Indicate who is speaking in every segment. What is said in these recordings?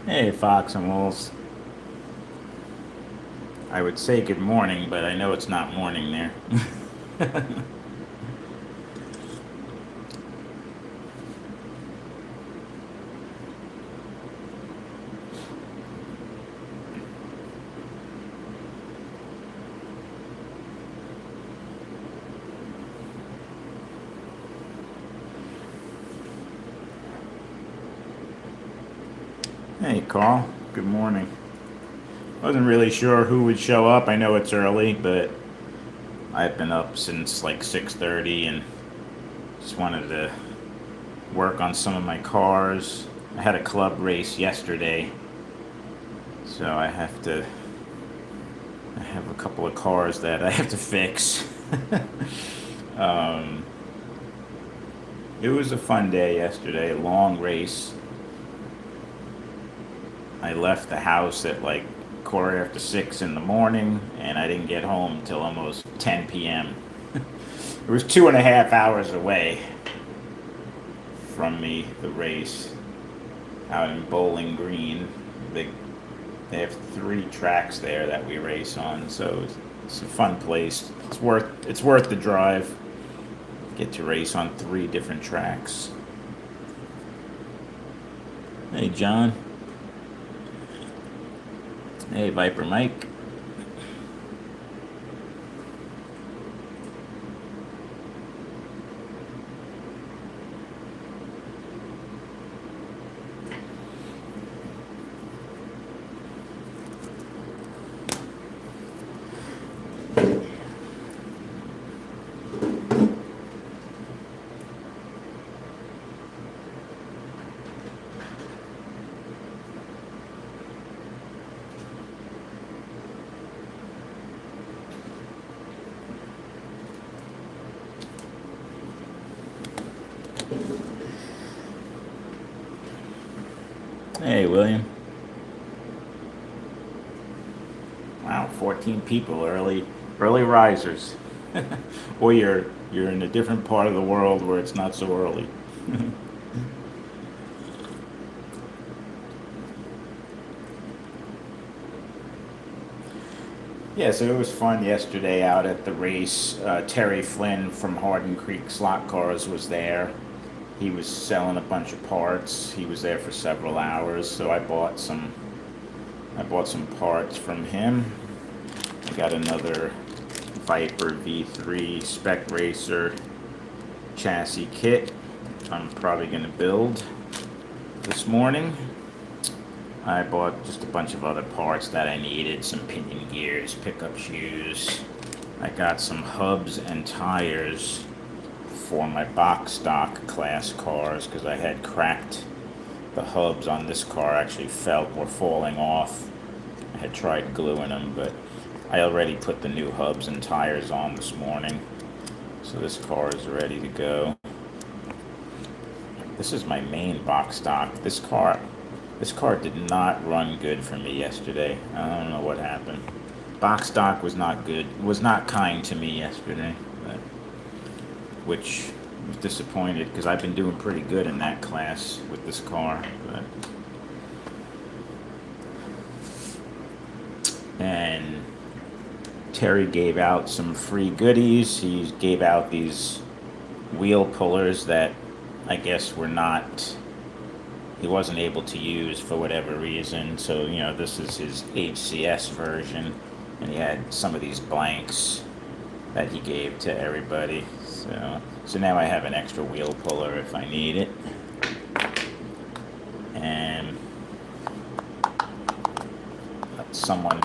Speaker 1: Hey, Fox and Wolves. I would say good morning, but I know it's not morning there. Hey, Carl. Good morning. Wasn't really sure who would show up. I know it's early, but I've been up since like 6:30 and just wanted to work on some of my cars. I had a club race yesterday, so I have a couple of cars that I have to fix. um, it was a fun day yesterday, a long race. I left the house at like quarter after 6 in the morning, and I didn't get home until almost 10 p.m. It was 2.5 hours away from me, the race, out in Bowling Green. They, they have 3 tracks there that we race on, so it's a fun place. It's worth the drive. Get to race on 3 different tracks. Hey, John. Hey, Viper Mike. Hey, William. Wow, 14 people, early risers. Or you're in a different part of the world where it's not so early. Yeah, so it was fun yesterday out at the race. Terry Flynn from Hardin Creek Slot Cars was there. He was selling a bunch of parts. He was there for several hours, so I bought some parts from him. I got another Viper V3 Spec Racer chassis kit I'm probably going to build this morning. I bought just a bunch of other parts that I needed, some pinion gears, pickup shoes. I got some hubs and tires for my box stock class cars because I had cracked the hubs on this car, actually were falling off. I had tried gluing them, but I already put the new hubs and tires on this morning. So this car is ready to go. This is my main box stock. This car did not run good for me yesterday. I don't know what happened. Box stock was not good. Was not kind to me yesterday, which was disappointed because I've been doing pretty good in that class with this car. And Terry gave out some free goodies. He gave out these wheel pullers that I guess he wasn't able to use for whatever reason. So, this is his HCS version, and he had some of these blanks that he gave to everybody. So now I have an extra wheel puller if I need it. And someone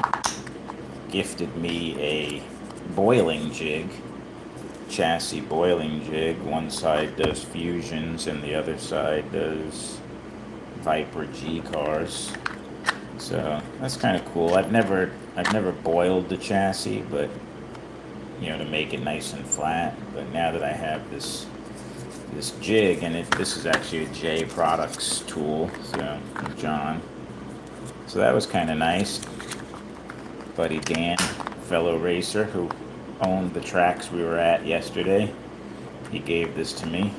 Speaker 1: gifted me a boiling jig, chassis boiling jig. One side does Fusions and the other side does Viper G cars. So that's kind of cool. I've never boiled the chassis, but to make it nice and flat. But now that I have this jig, and this is actually a J Products tool, so from John. So that was kind of nice. Buddy Dan, fellow racer who owned the tracks we were at yesterday, he gave this to me.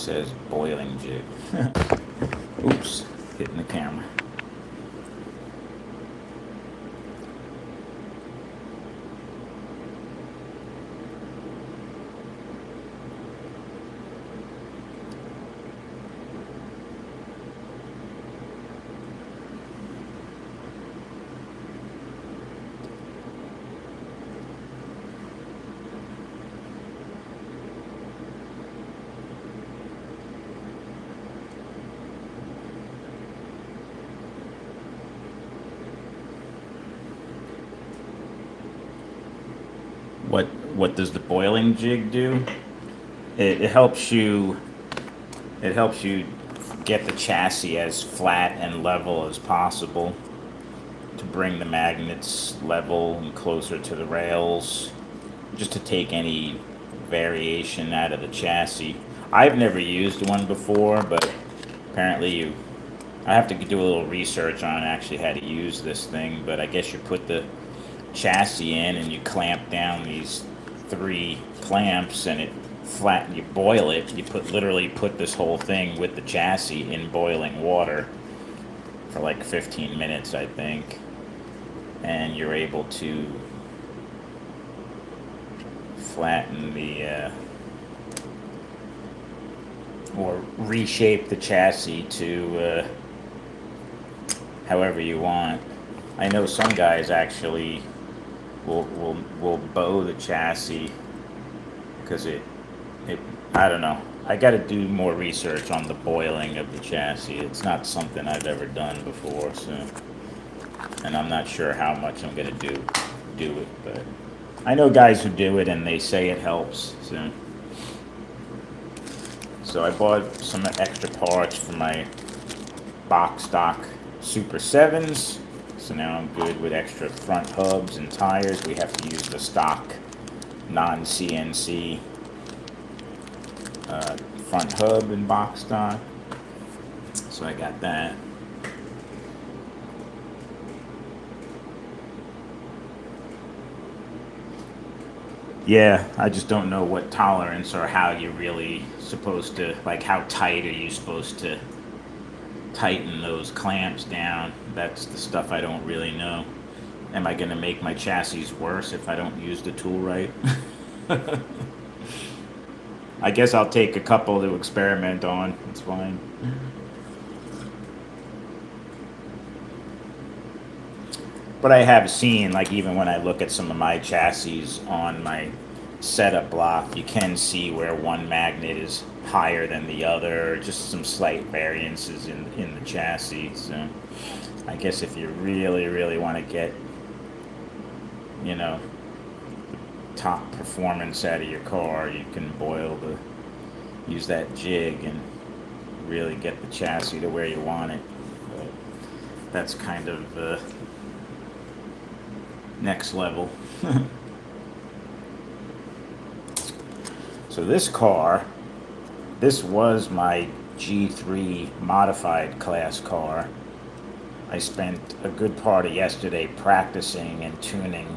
Speaker 1: says boiling jig. Oops, hitting the camera. What does the boiling jig do? It helps you get the chassis as flat and level as possible to bring the magnets level and closer to the rails, just to take any variation out of the chassis. I've never used one before, but apparently I have to do a little research on actually how to use this thing, but I guess you put the chassis in and you clamp down these 3 clamps and it flat, you boil it. You literally put this whole thing with the chassis in boiling water for like 15 minutes, I think, and you're able to flatten the or reshape the chassis to however you want. I know some guys actually will bow the chassis because it I don't know. I got to do more research on the boiling of the chassis. It's not something I've ever done before, so, and I'm not sure how much I'm gonna do it, but I know guys who do it and they say it helps. So I bought some extra parts for my box stock Super 7s. So now I'm good with extra front hubs and tires. We have to use the stock non-CNC front hub and box stock. So I got that. Yeah, I just don't know what tolerance or how you're really supposed to, like how tight are you supposed to tighten those clamps down. That's the stuff I don't really know. Am I going to make my chassis worse if I don't use the tool right? I guess I'll take a couple to experiment on. It's fine. But I have seen, like even when I look at some of my chassis on my setup block, you can see where one magnet is higher than the other, just some slight variances in the chassis. So I guess if you really, really want to get, you know, top performance out of your car, you can use that jig and really get the chassis to where you want it. But that's kind of next level. So this car, this was my G3 modified class car. I spent a good part of yesterday practicing and tuning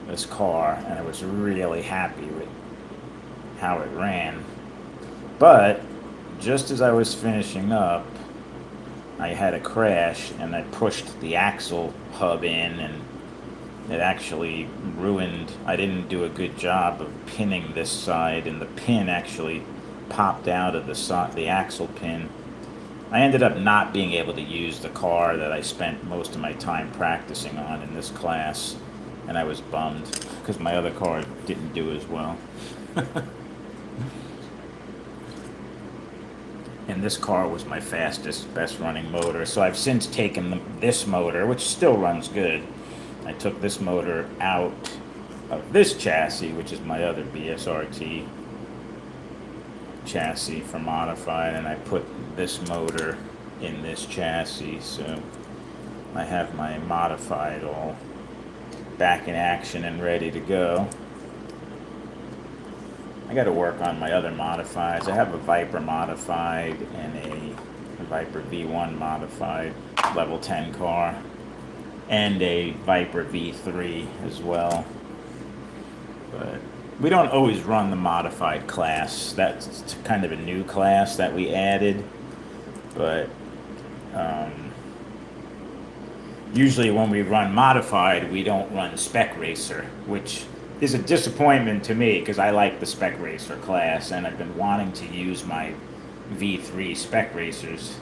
Speaker 1: this car, and I was really happy with how it ran. But just as I was finishing up, I had a crash and I pushed the axle hub in, and it actually ruined. I didn't do a good job of pinning this side, and the pin actually popped out of the axle pin. I ended up not being able to use the car that I spent most of my time practicing on in this class, and I was bummed because my other car didn't do as well. And this car was my fastest, best running motor. So I've since taken this motor, which still runs good. I took this motor out of this chassis, which is my other BSRT chassis for modified, and I put this motor in this chassis. So I have my modified all back in action and ready to go. I got to work on my other modifieds. I have a Viper modified and a Viper V1 modified level 10 car, and a Viper V3 as well. But We don't always run the modified class. That's kind of a new class that we added, but usually when we run modified, we don't run spec racer, which is a disappointment to me because I like the spec racer class and I've been wanting to use my V3 spec racers,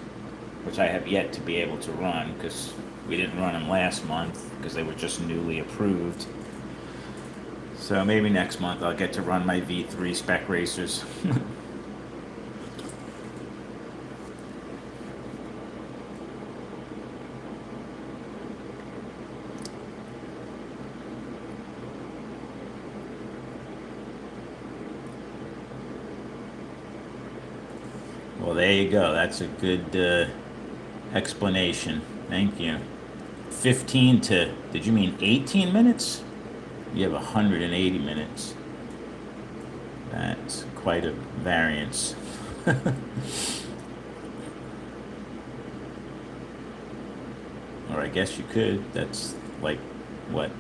Speaker 1: which I have yet to be able to run because we didn't run them last month because they were just newly approved. So maybe next month I'll get to run my V3 spec racers. Well, there you go. That's a good explanation. Thank you. 15 to, did you mean 18 minutes? You have 180 minutes. That's quite a variance. Or I guess you could. That's like, what,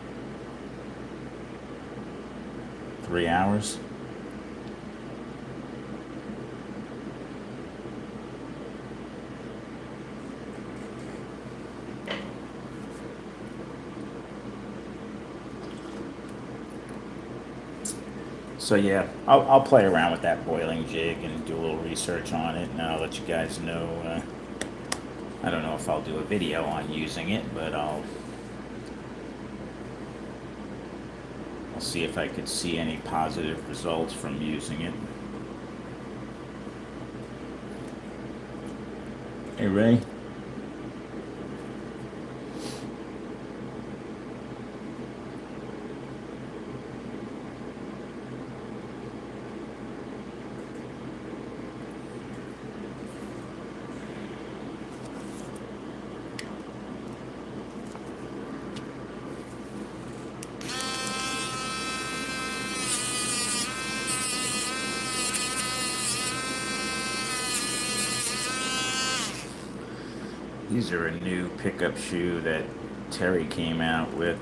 Speaker 1: 3 hours? So yeah, I'll play around with that boiling jig and do a little research on it, and I'll let you guys know. I don't know if I'll do a video on using it, but I'll see if I could see any positive results from using it. Hey Ray. These are a new pickup shoe that Terry came out with.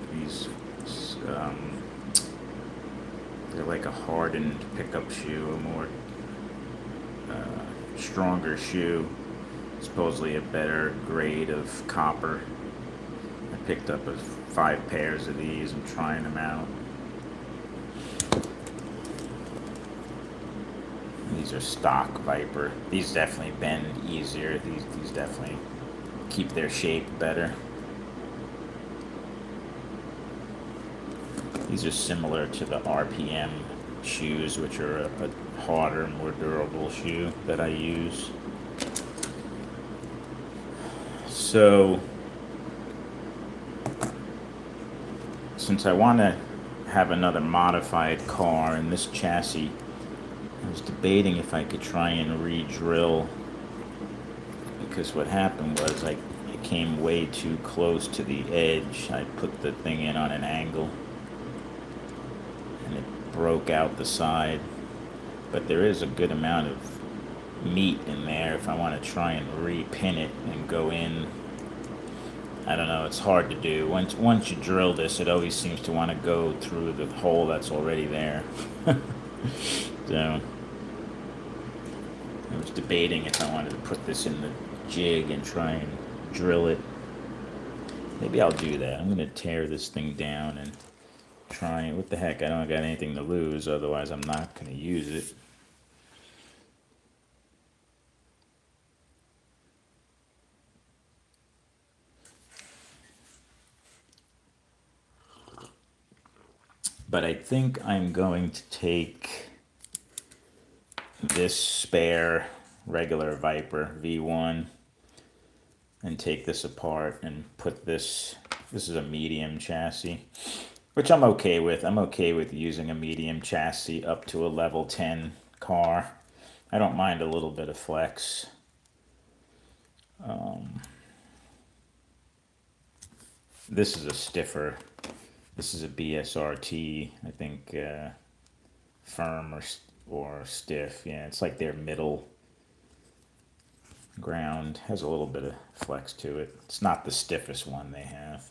Speaker 1: They're like a hardened pickup shoe, a more stronger shoe, supposedly a better grade of copper. I picked up 5 pairs of these. I'm trying them out. These are stock Viper. These definitely bend easier. These definitely keep their shape better. These are similar to the RPM shoes, which are a harder, more durable shoe that I use. So, since I want to have another modified car in this chassis, I was debating if I could try and re-drill, because what happened was it came way too close to the edge. I put the thing in on an angle and it broke out the side, but there is a good amount of meat in there if I want to try and repin it and go in. I don't know, it's hard to do. Once you drill this, it always seems to want to go through the hole that's already there. So I was debating if I wanted to put this in the jig and try and drill it. Maybe I'll do that. I'm going to tear this thing down and try. What the heck, I don't got anything to lose, otherwise I'm not going to use it. But I think I'm going to take this spare regular Viper V1 and take this apart and put this is a medium chassis, which I'm okay with. I'm okay with using a medium chassis up to a level 10 car. I don't mind a little bit of flex. This is a stiffer. This is a BSRT, I think, firm or stiff. Yeah, it's like their middle ground. Has a little bit of flex to it. It's not the stiffest one they have.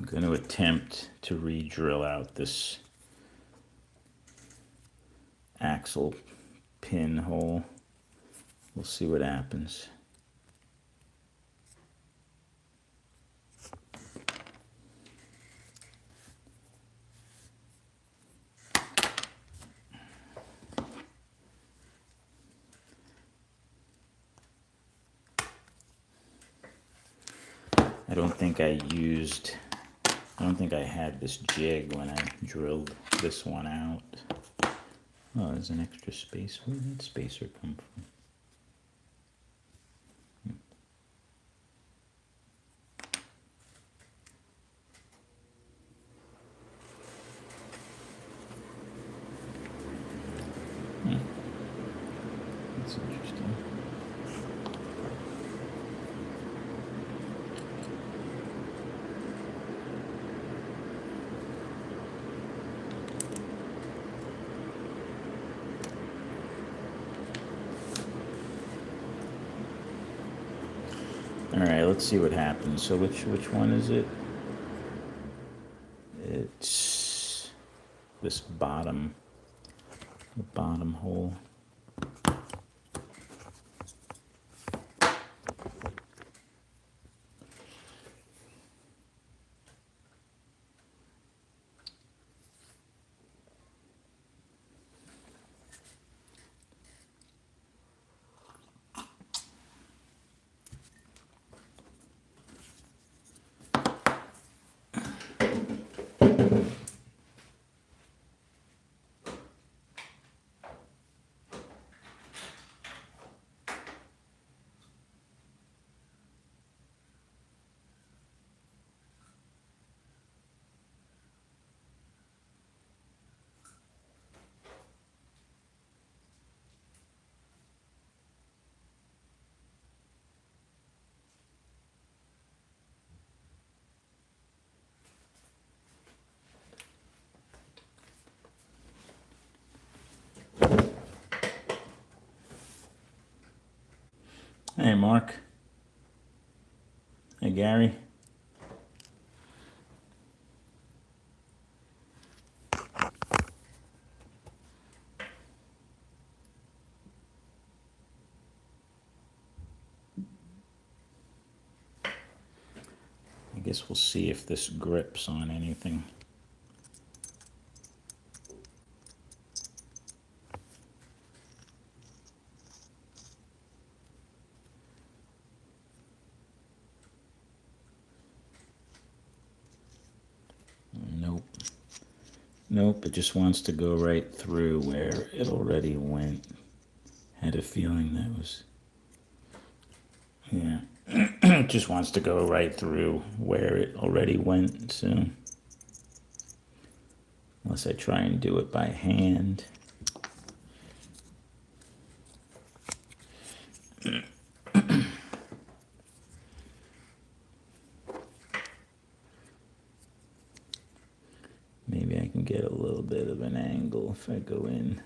Speaker 1: going to attempt to re-drill out this axle pinhole. We'll see what happens. I don't think I had this jig when I drilled this one out. Oh, there's an extra space. Where did that spacer come from? That's interesting. All right, let's see what happens. So which one is it? It's this bottom hole. Hey, Mark. Hey, Gary. I guess we'll see if this grips on anything. Nope, it just wants to go right through where it already went. Had a feeling that was, yeah. It just wants to go right through where it already went, so. Unless I try and do it by hand. Maybe I can get a little bit of an angle if I go in.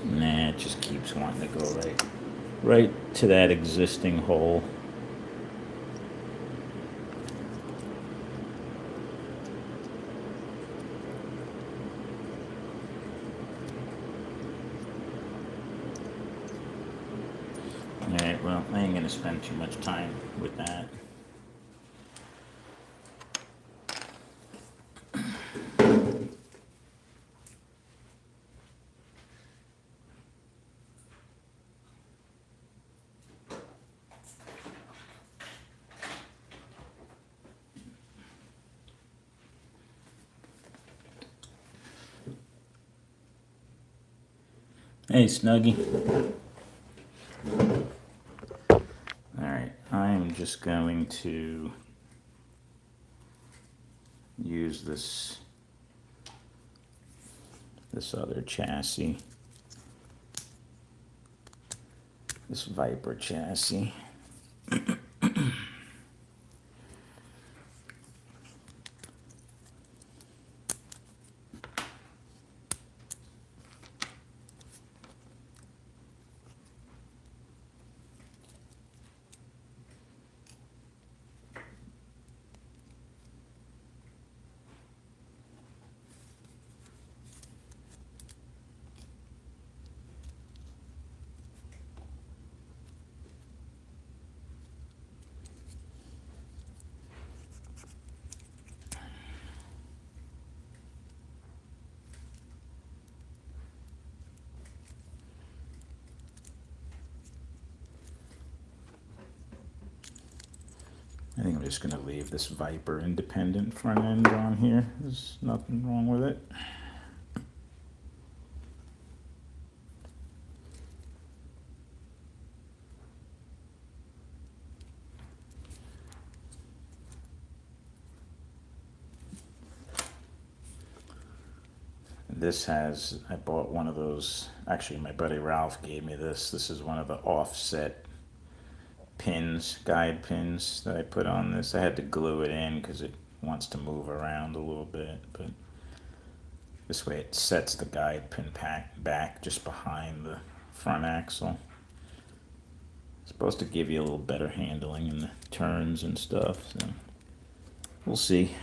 Speaker 1: Nah, it just keeps wanting to go right to that existing hole. Alright, well, I ain't gonna spend too much time with that. Hey, Snuggie. Alright, I'm just going to use this other chassis, this Viper chassis. just going to leave this Viper independent front end on here. There's nothing wrong with it. This has, I bought one of those, actually my buddy Ralph gave me this. This is one of the offset pins, guide pins that I put on this. I had to glue it in because it wants to move around a little bit, but this way it sets the guide pin back just behind the front axle. It's supposed to give you a little better handling in the turns and stuff, so we'll see.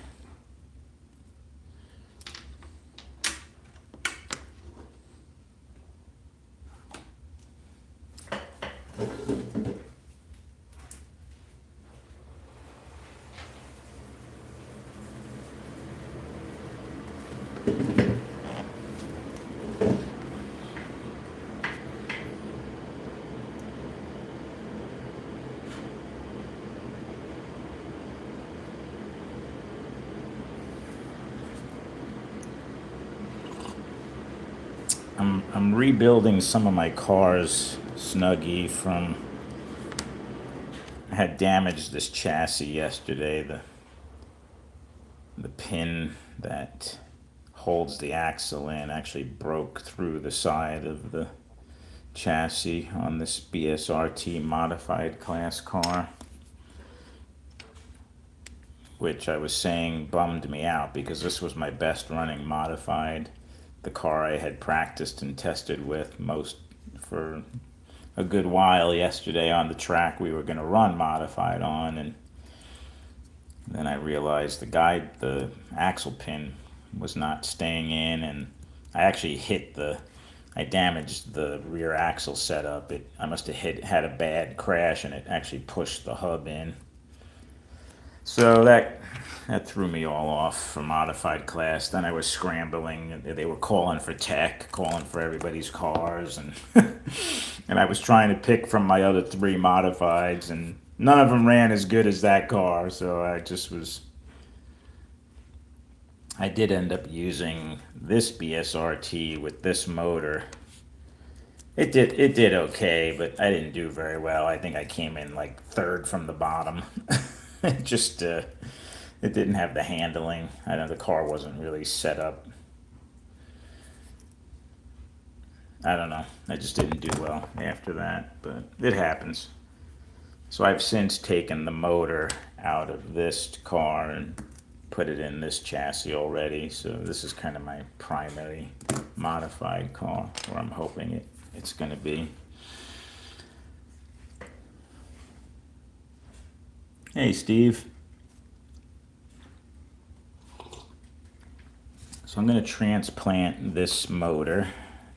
Speaker 1: I'm rebuilding some of my car's Snuggie from, I had damaged this chassis yesterday. The pin that holds the axle in actually broke through the side of the chassis on this BSRT modified class car, which I was saying bummed me out because this was my best running modified, the car I had practiced and tested with most for a good while yesterday on the track we were going to run modified on. And then I realized the axle pin was not staying in, and I actually I damaged the rear axle setup. I must have had a bad crash, and it actually pushed the hub in. So that threw me all off for modified class. Then I was scrambling. They were calling for tech, calling for everybody's cars, and and I was trying to pick from my other 3 modifieds, and none of them ran as good as that car. So I did end up using this BSRT with this motor. It did okay, but I didn't do very well. I think I came in like 3rd from the bottom. It didn't have the handling. I know the car wasn't really set up. I don't know. I just didn't do well after that, but it happens. So I've since taken the motor out of this car and put it in this chassis already. So this is kind of my primary modified car, where I'm hoping it's going to be. Hey, Steve. So I'm going to transplant this motor,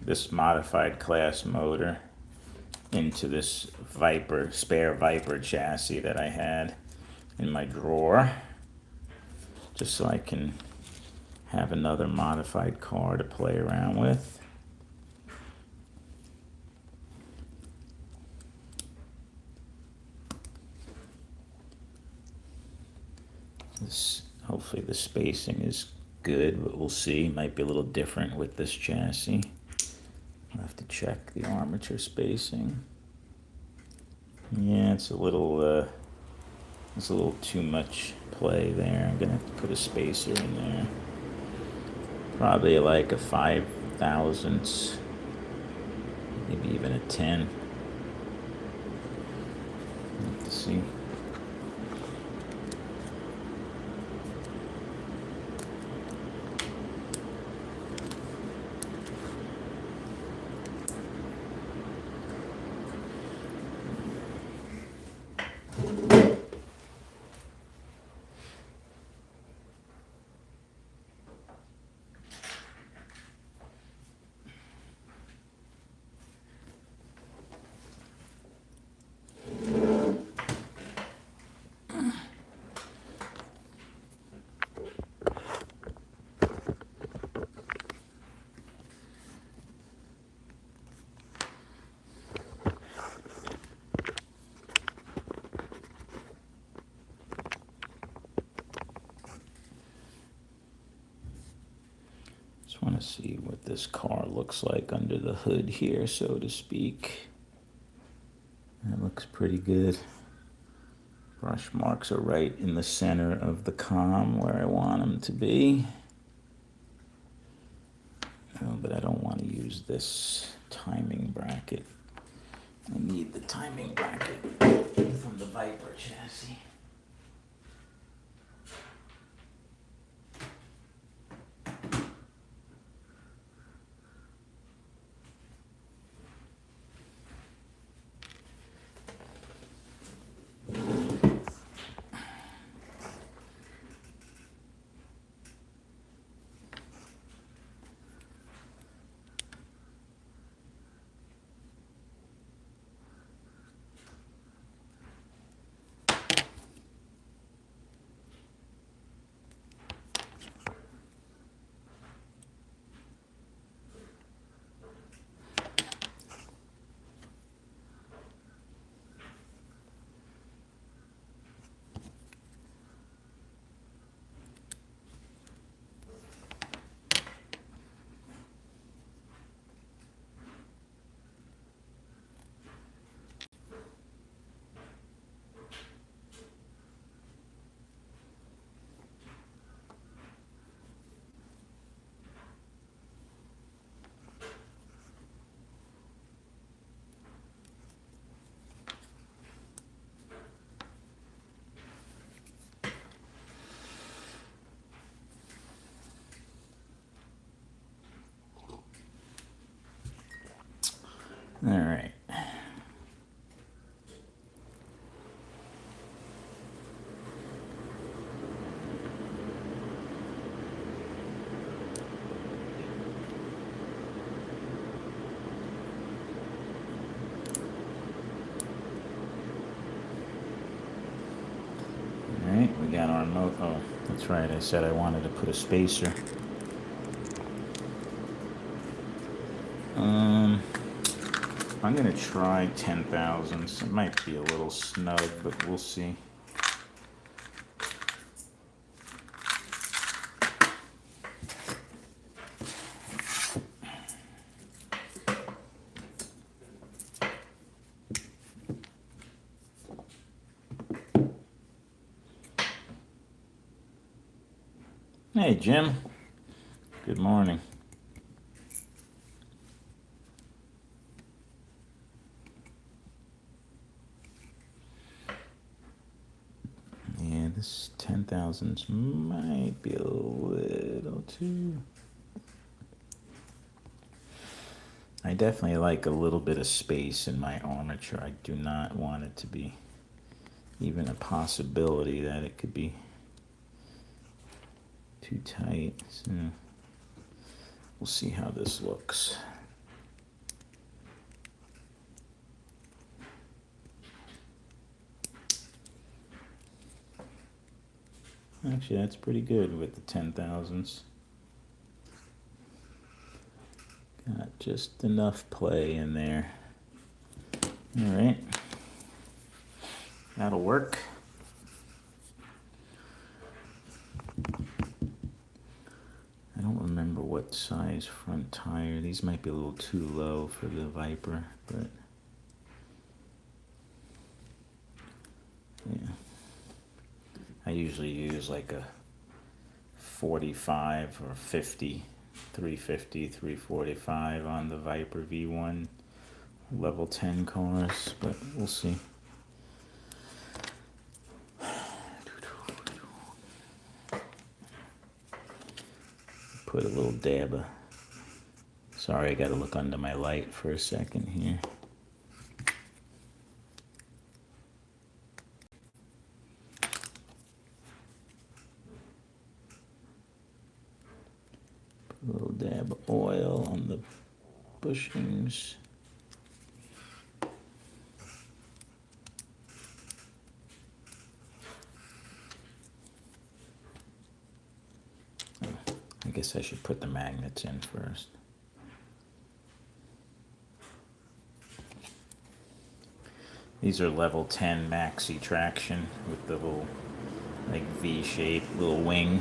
Speaker 1: this modified class motor, into this spare Viper chassis that I had in my drawer, just so I can have another modified car to play around with. Hopefully the spacing is good, but we'll see. Might be a little different with this chassis. I'll have to check the armature spacing. Yeah, it's a little too much play there. I'm gonna have to put a spacer in there. Probably like a 5 thousandths, maybe even a 10. Let's see. Just want to see what this car looks like under the hood here, so to speak. That looks pretty good. Brush marks are right in the center of the comm where I want them to be. Oh, but I don't want to use this timing bracket. I need the timing bracket from the Viper chassis. All right. All right, we got our oh, that's right. I said I wanted to put a spacer. I'm gonna try 10 thousandths. It might be a little snug, but we'll see. Hey, Jim. Good morning. Yeah, this 10 thousandths might be a little too... I definitely like a little bit of space in my armature. I do not want it to be even a possibility that it could be too tight. So we'll see how this looks. Actually, that's pretty good with the 10 thousandths. Got just enough play in there. All right. That'll work. I don't remember what size front tire. These might be a little too low for the Viper, but yeah. I usually use like a 45 or 50, 350, 345 on the Viper V1 level 10 cars, but we'll see. Put a little dab of... Sorry, I gotta look under my light for a second here. Put a little dab of oil on the bushings. I guess I should put the magnets in first. These are level 10 maxi traction with the little like V-shaped little wing.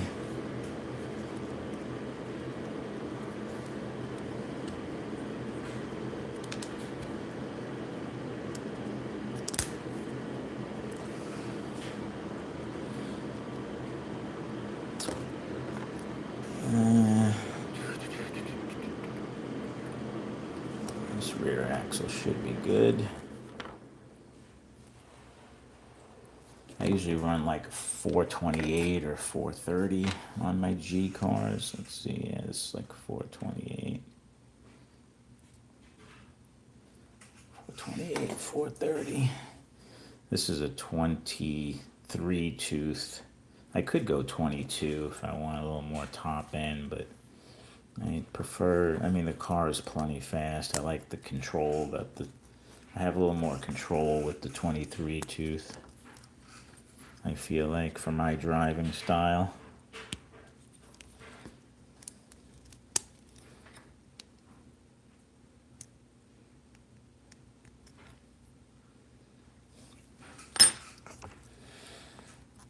Speaker 1: This rear axle should be good. I usually run like 428 or 430 on my G cars. Let's see, yeah, it's like 428. 428, 430. This is a 23 tooth. I could go 22 if I want a little more top end, but I prefer, I mean, the car is plenty fast. I like the control I have a little more control with the 23 tooth. I feel like for my driving style.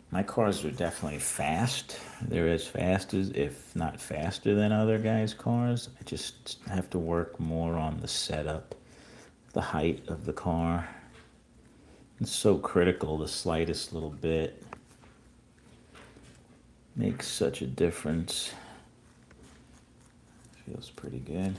Speaker 1: My cars are definitely fast. They're as fast as, if not faster than other guys' cars. I just have to work more on the setup, the height of the car. It's so critical, the slightest little bit makes such a difference. Feels pretty good.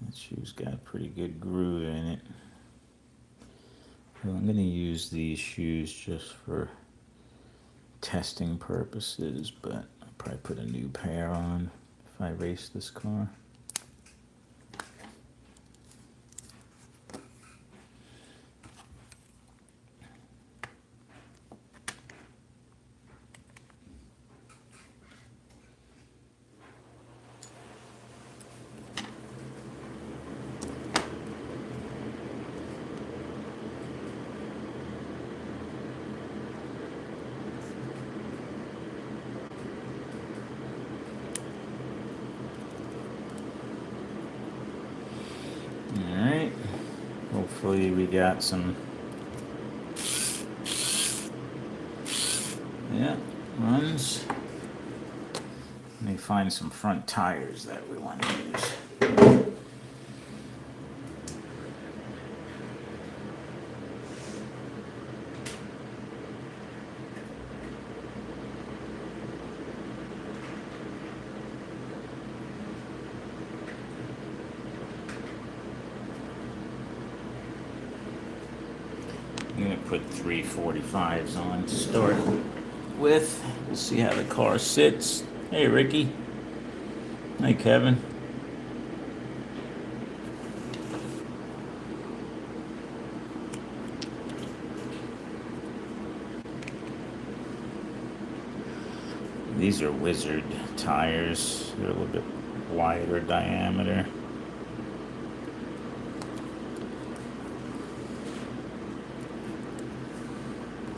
Speaker 1: That shoe's got a pretty good groove in it. Well, I'm going to use these shoes just for testing purposes, but I'll probably put a new pair on if I race this car. Alright, hopefully we got some, yeah, runs. Let me find some front tires that we want to use. I'm going to put 345s on to start with. We'll see how the car sits. Hey, Ricky. Hey, Kevin. These are Wizard tires. They're a little bit wider diameter.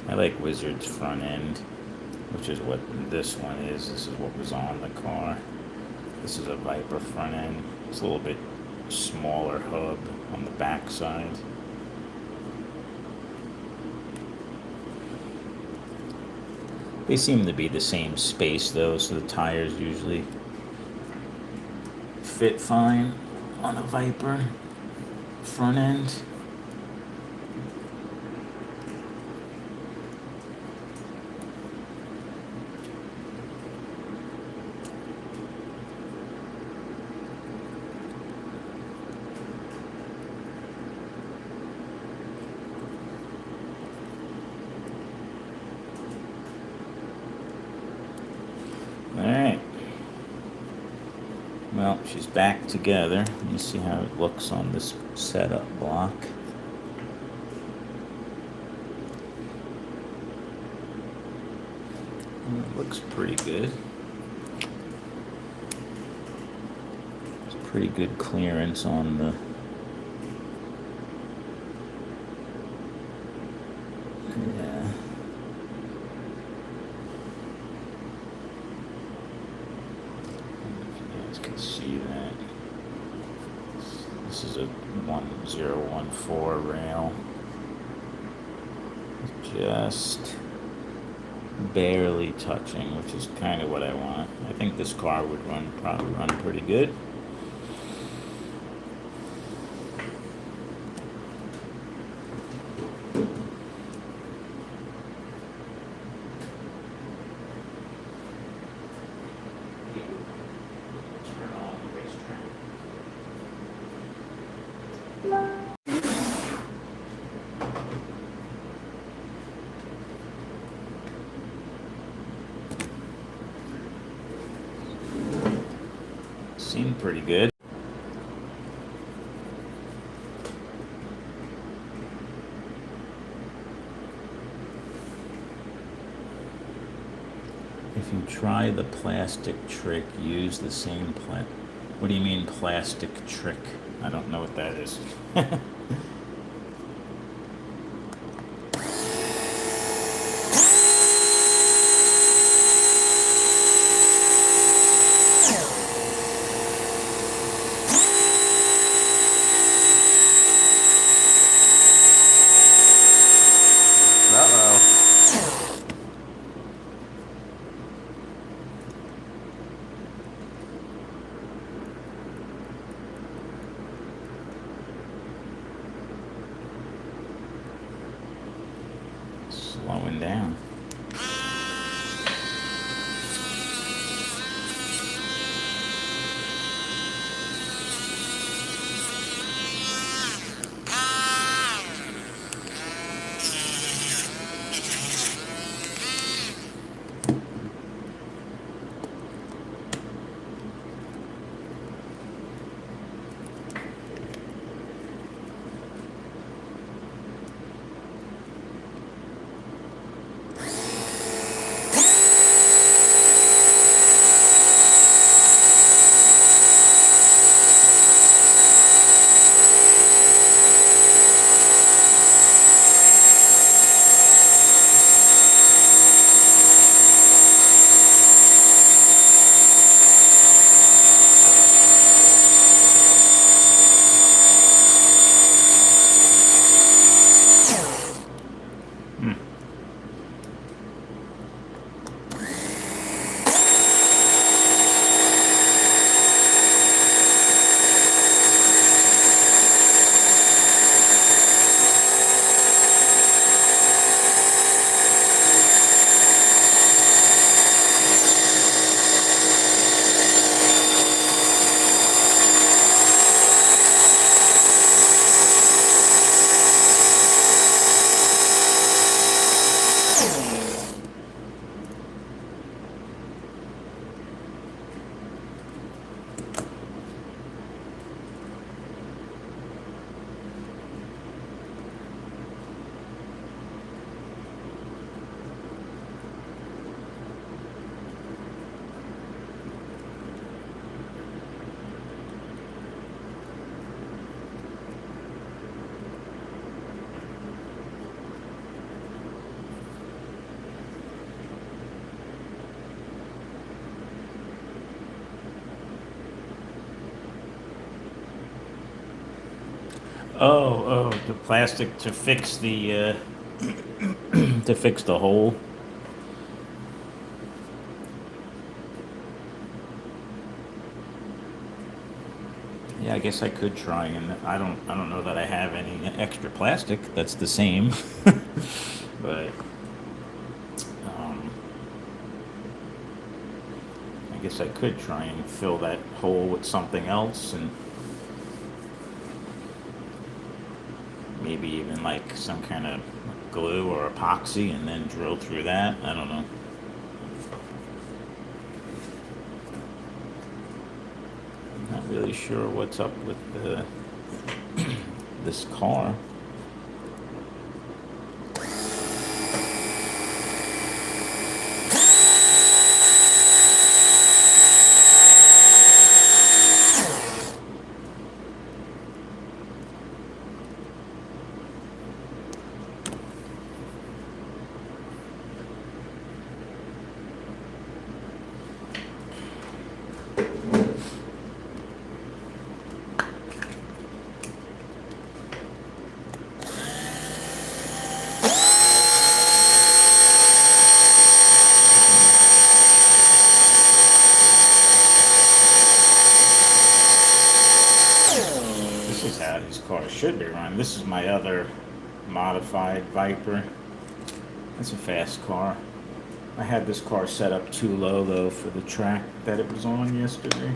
Speaker 1: I like Wizard's front end, which is what this one is. This is what was on the car. This is a Viper front end. It's a little bit smaller hub on the back side. They seem to be the same space though, so the tires usually fit fine on a Viper front end. Alright. Well, she's back together. Let me see how it looks on this setup block. It looks pretty good. It's pretty good clearance on the... Yeah. If you guys can see that. This is a 1014 rail. Just barely touching, which is kind of what I want. I think this car would probably run pretty good. Seemed pretty good. If you try the plastic trick, use the same What do you mean plastic trick? I don't know what that is. Uh-oh. Slowing down. Oh, the plastic to fix the to fix the hole. Yeah, I guess I could try, and I don't know that I have any extra plastic that's the same, but I guess I could try and fill that hole with something else, and maybe even like some kind of glue or epoxy, and then drill through that. I don't know. Not really sure what's up with this car. time. This is my other modified Viper. It's a fast car. I had this car set up too low though for the track that it was on yesterday.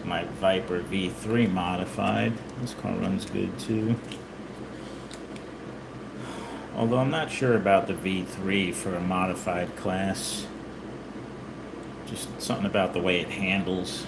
Speaker 1: My Viper V3 modified. This car runs good too. Although I'm not sure about the V3 for a modified class. Just something about the way it handles.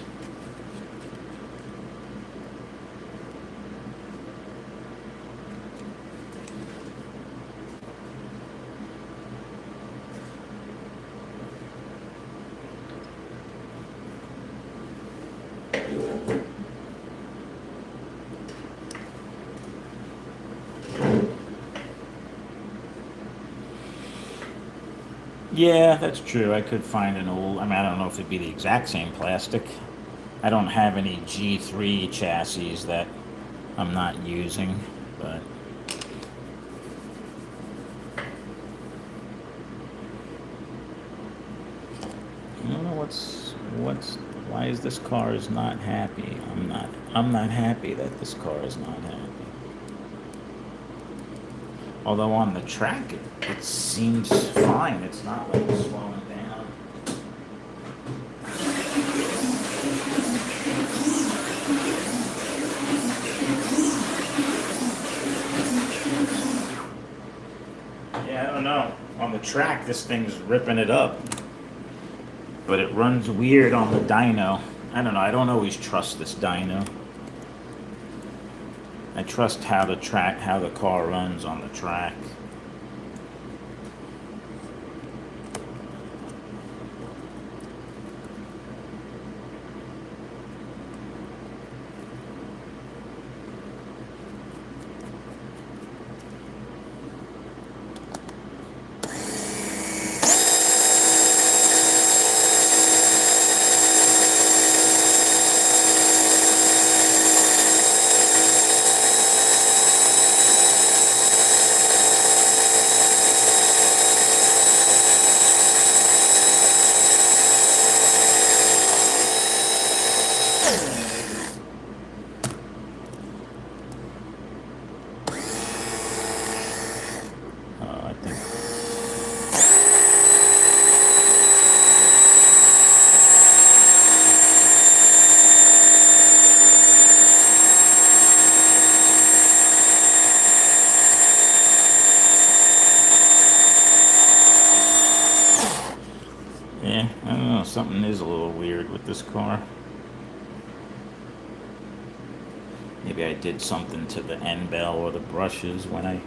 Speaker 1: Yeah, that's true. I could find an old, I mean, I don't know if it'd be the exact same plastic. I don't have any G3 chassis that I'm not using, but I don't know why is this car is not happy? I'm not happy that this car is not happy. Although on the track, it seems fine. It's not like slowing down. Yeah, I don't know. On the track, this thing's ripping it up. But it runs weird on the dyno. I don't know. I don't always trust this dyno. I trust how the car runs on the track. I think. Yeah, I don't know. Something is a little weird with this car. Maybe I did something to the end bell or the brushes when I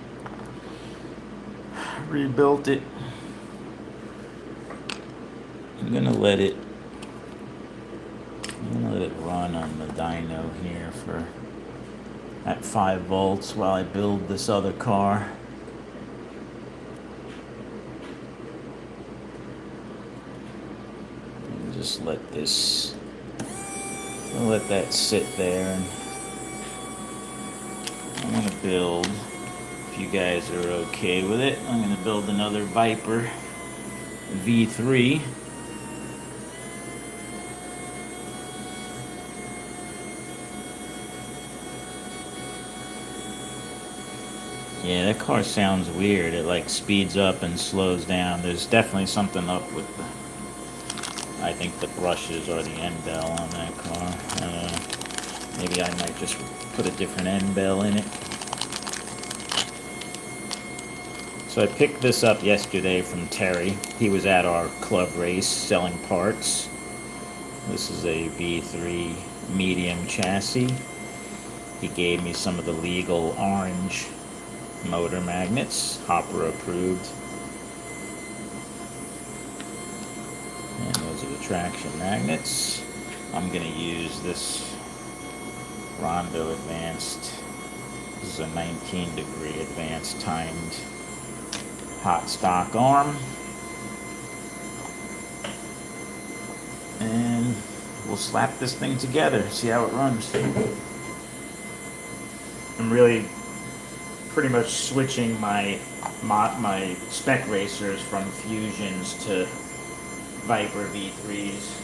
Speaker 1: rebuilt it. I'm gonna let it run on the dyno here for at 5 volts while I build this other car. And just let that sit there, and I'm gonna build, if you guys are okay with it, I'm gonna build another Viper V3. Yeah, that car sounds weird. It like speeds up and slows down. There's definitely something up with I think the brushes or the end bell on that car. Maybe I might just put a different end bell in it. So I picked this up yesterday from Terry. He was at our club race selling parts. This is a V3 medium chassis. He gave me some of the legal orange motor magnets, Hopper approved. And those are the traction magnets. I'm going to use this Rondo Advanced. This is a 19-degree advanced timed hot stock arm. And we'll slap this thing together, see how it runs. I'm really pretty much switching my spec racers from Fusions to Viper V3s.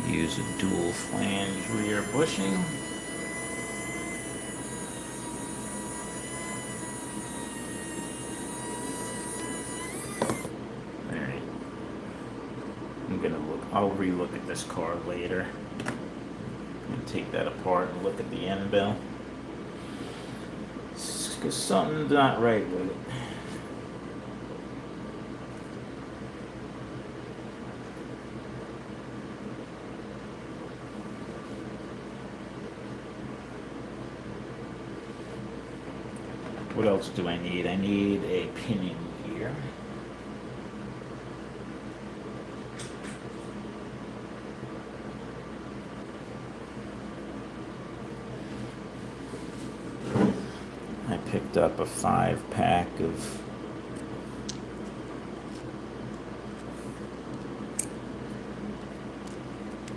Speaker 1: Use a dual flange rear bushing. Alright. I'll re-look at this car later. I'm gonna take that apart and look at the end bell. Because something's not right with it. What else do I need? I need a pinion gear. I picked up a 5-pack of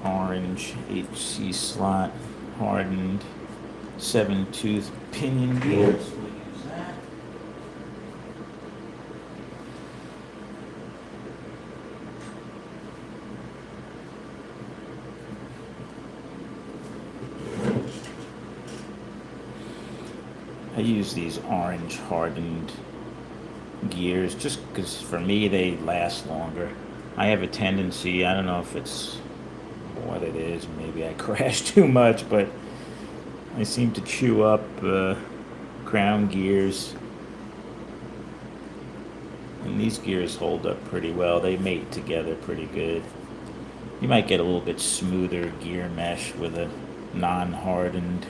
Speaker 1: orange HC slot hardened 7-tooth pinion gears. I use these orange hardened gears just because for me they last longer. I have a tendency, I don't know if it's what it is, maybe I crash too much, but I seem to chew up crown gears. And these gears hold up pretty well. They mate together pretty good. You might get a little bit smoother gear mesh with a non-hardened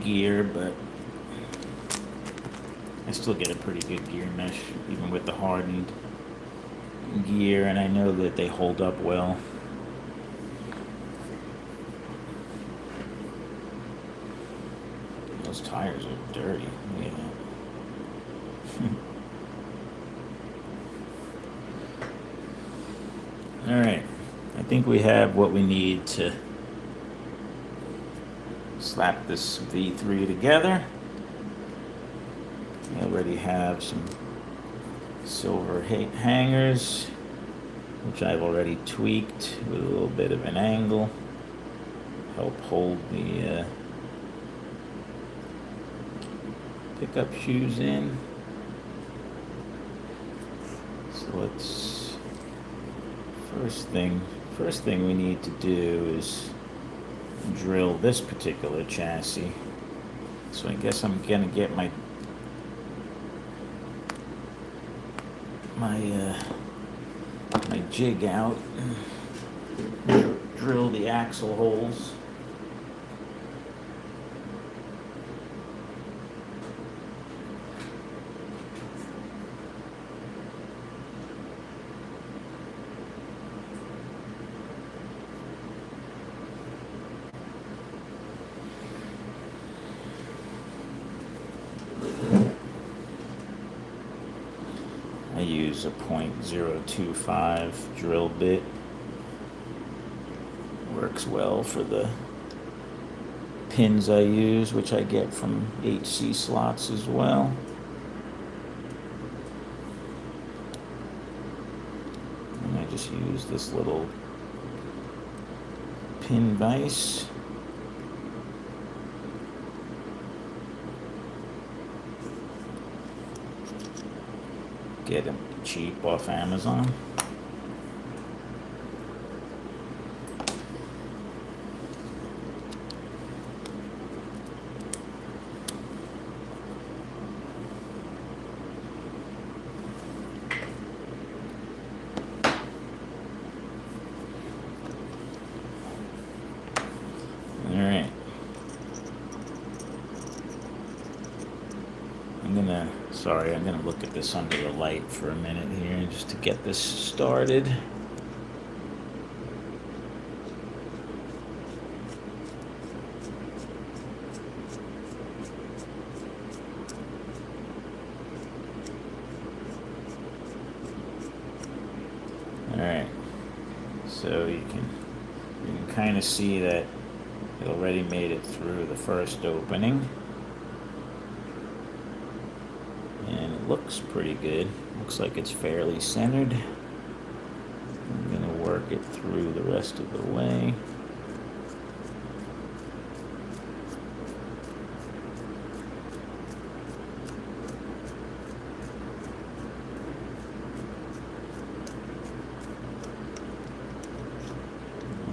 Speaker 1: gear, but I still get a pretty good gear mesh even with the hardened gear, and I know that they hold up well. Those tires are dirty. Look at that. Alright, I think we have what we need to slap this V3 together. I already have some silver hangers, which I've already tweaked with a little bit of an angle. Help hold the pickup shoes in. So let's, first thing we need to do is drill this particular chassis. So I guess I'm gonna get my jig out and drill the axle holes. use a .025 drill bit. Works well for the pins I use, which I get from HC slots as well. And I just use this little pin vise. Get them cheap off Amazon. Alright. I'm gonna look at this under the light for a minute here just to get this started. Alright, so you can kind of see that it already made it through the first opening. And it looks pretty good. Looks like it's fairly centered. I'm going to work it through the rest of the way.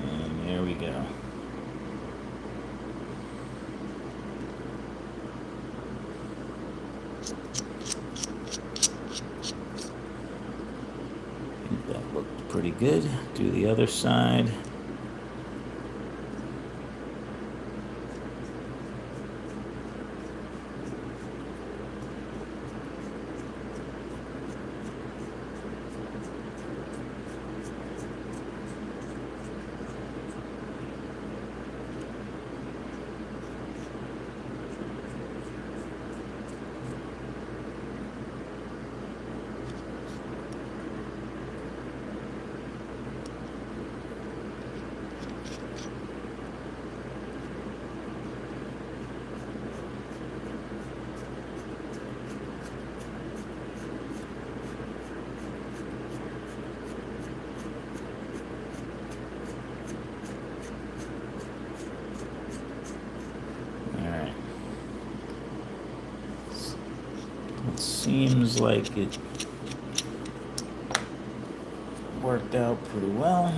Speaker 1: And there we go. That looked pretty good. Do the other side. It seems like it worked out pretty well.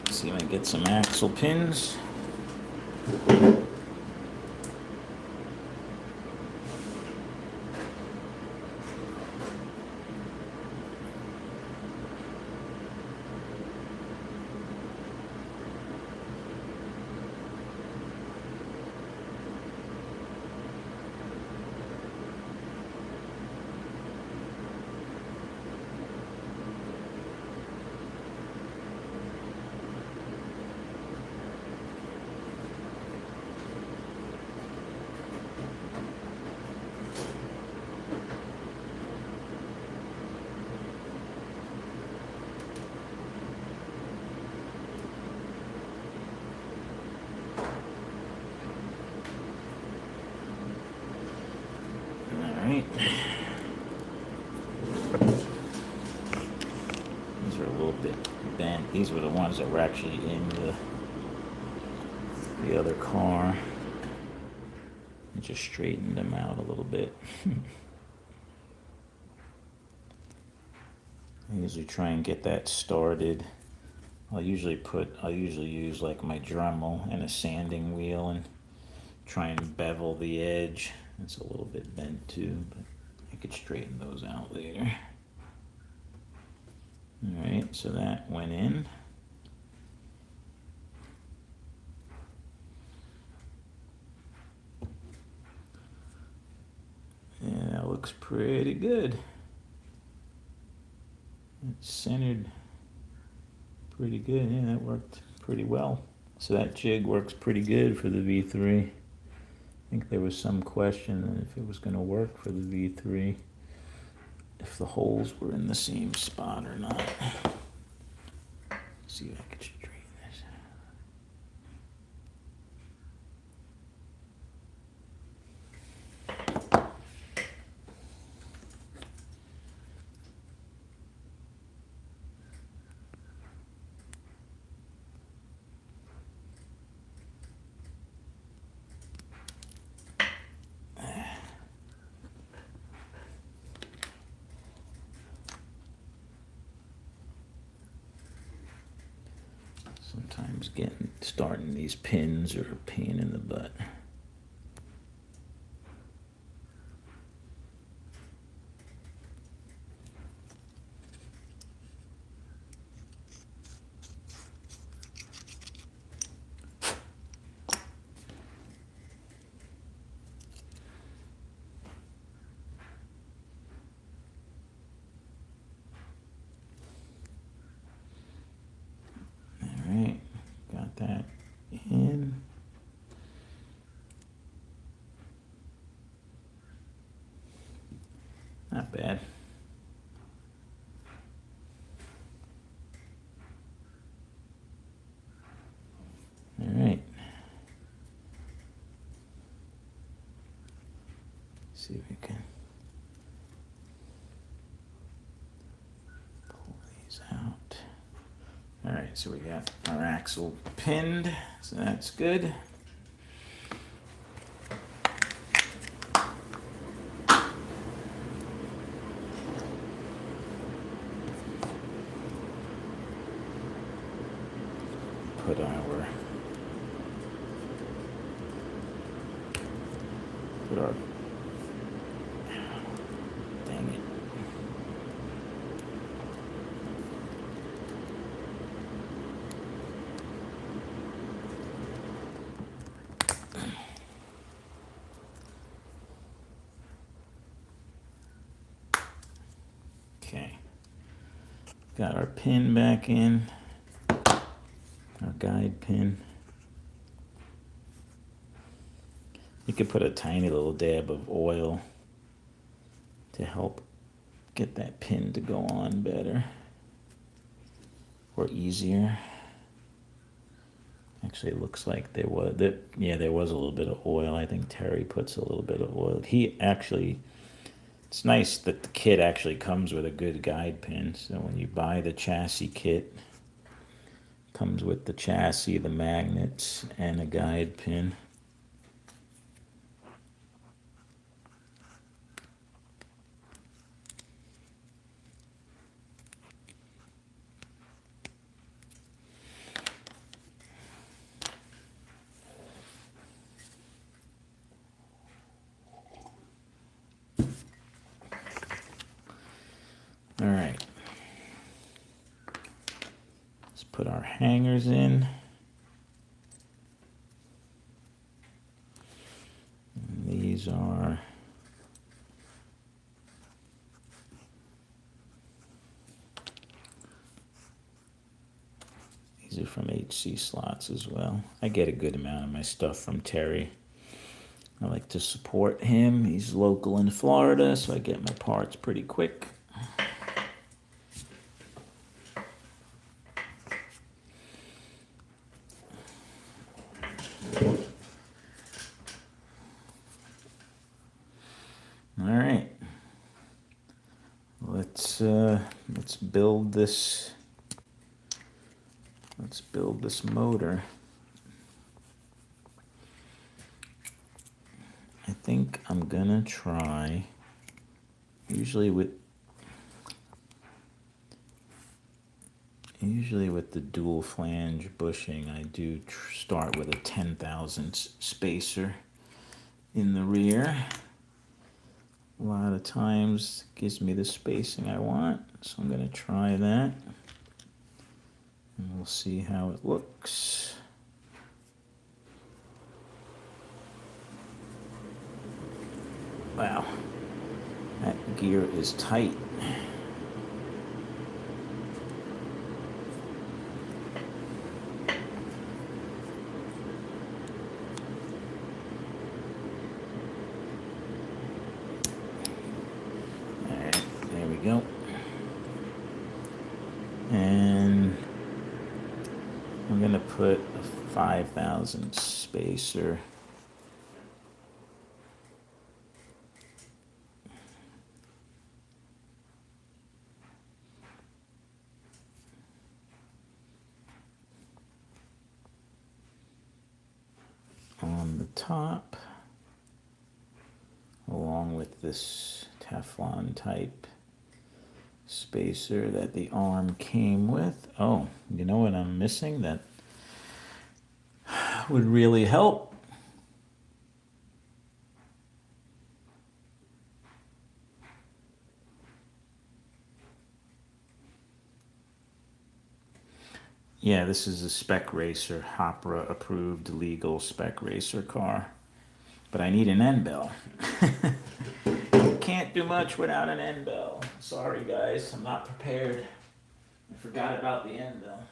Speaker 1: See if I can get some axle pins. Alright. These are a little bit bent. These were the ones that were actually in the other car. I just straightened them out a little bit. I usually try and get that started. I'll usually use like my Dremel and a sanding wheel and try and bevel the edge. It's a little bit bent too, but I could straighten those out later. Alright, so that went in. Yeah, that looks pretty good. It's centered pretty good. Yeah, that worked pretty well. So that jig works pretty good for the V3. I think there was some question if it was going to work for the V3, if the holes were in the same spot or not. Let's see if I can straighten this. Sometimes starting these pins are a pain in the butt. Alright, got that in. Not bad. Alright. See if we can pull these out. Alright, so we got our axle pinned, so that's good. Put our, dang it. Okay, got our pin back in, our guide pin. You could put a tiny little dab of oil to help get that pin to go on better or easier. Actually, it looks like there was there was a little bit of oil. I think Terry puts a little bit of oil. It's nice that the kit actually comes with a good guide pin. So when you buy the chassis kit, it comes with the chassis, the magnets, and a guide pin. All right, let's put our hangers in. And these are from HC Slots as well. I get a good amount of my stuff from Terry. I like to support him. He's local in Florida, so I get my parts pretty quick. All right, let's build this. Let's build this motor. I think I'm gonna try. Usually with the dual flange bushing, I do start with a 10 thousandths spacer in the rear, a lot of times gives me the spacing I want, so I'm going to try that. And we'll see how it looks. Wow, that gear is tight. Alright, there we go. And I'm going to put a 5,000 spacer on the top, along with this Teflon type spacer that the arm came with. Oh, you know what I'm missing that would really help? Yeah, this is a spec racer, Hopra approved legal spec racer car. But I need an end bell. Can't do much without an end bell. Sorry guys, I'm not prepared. I forgot about the end bell.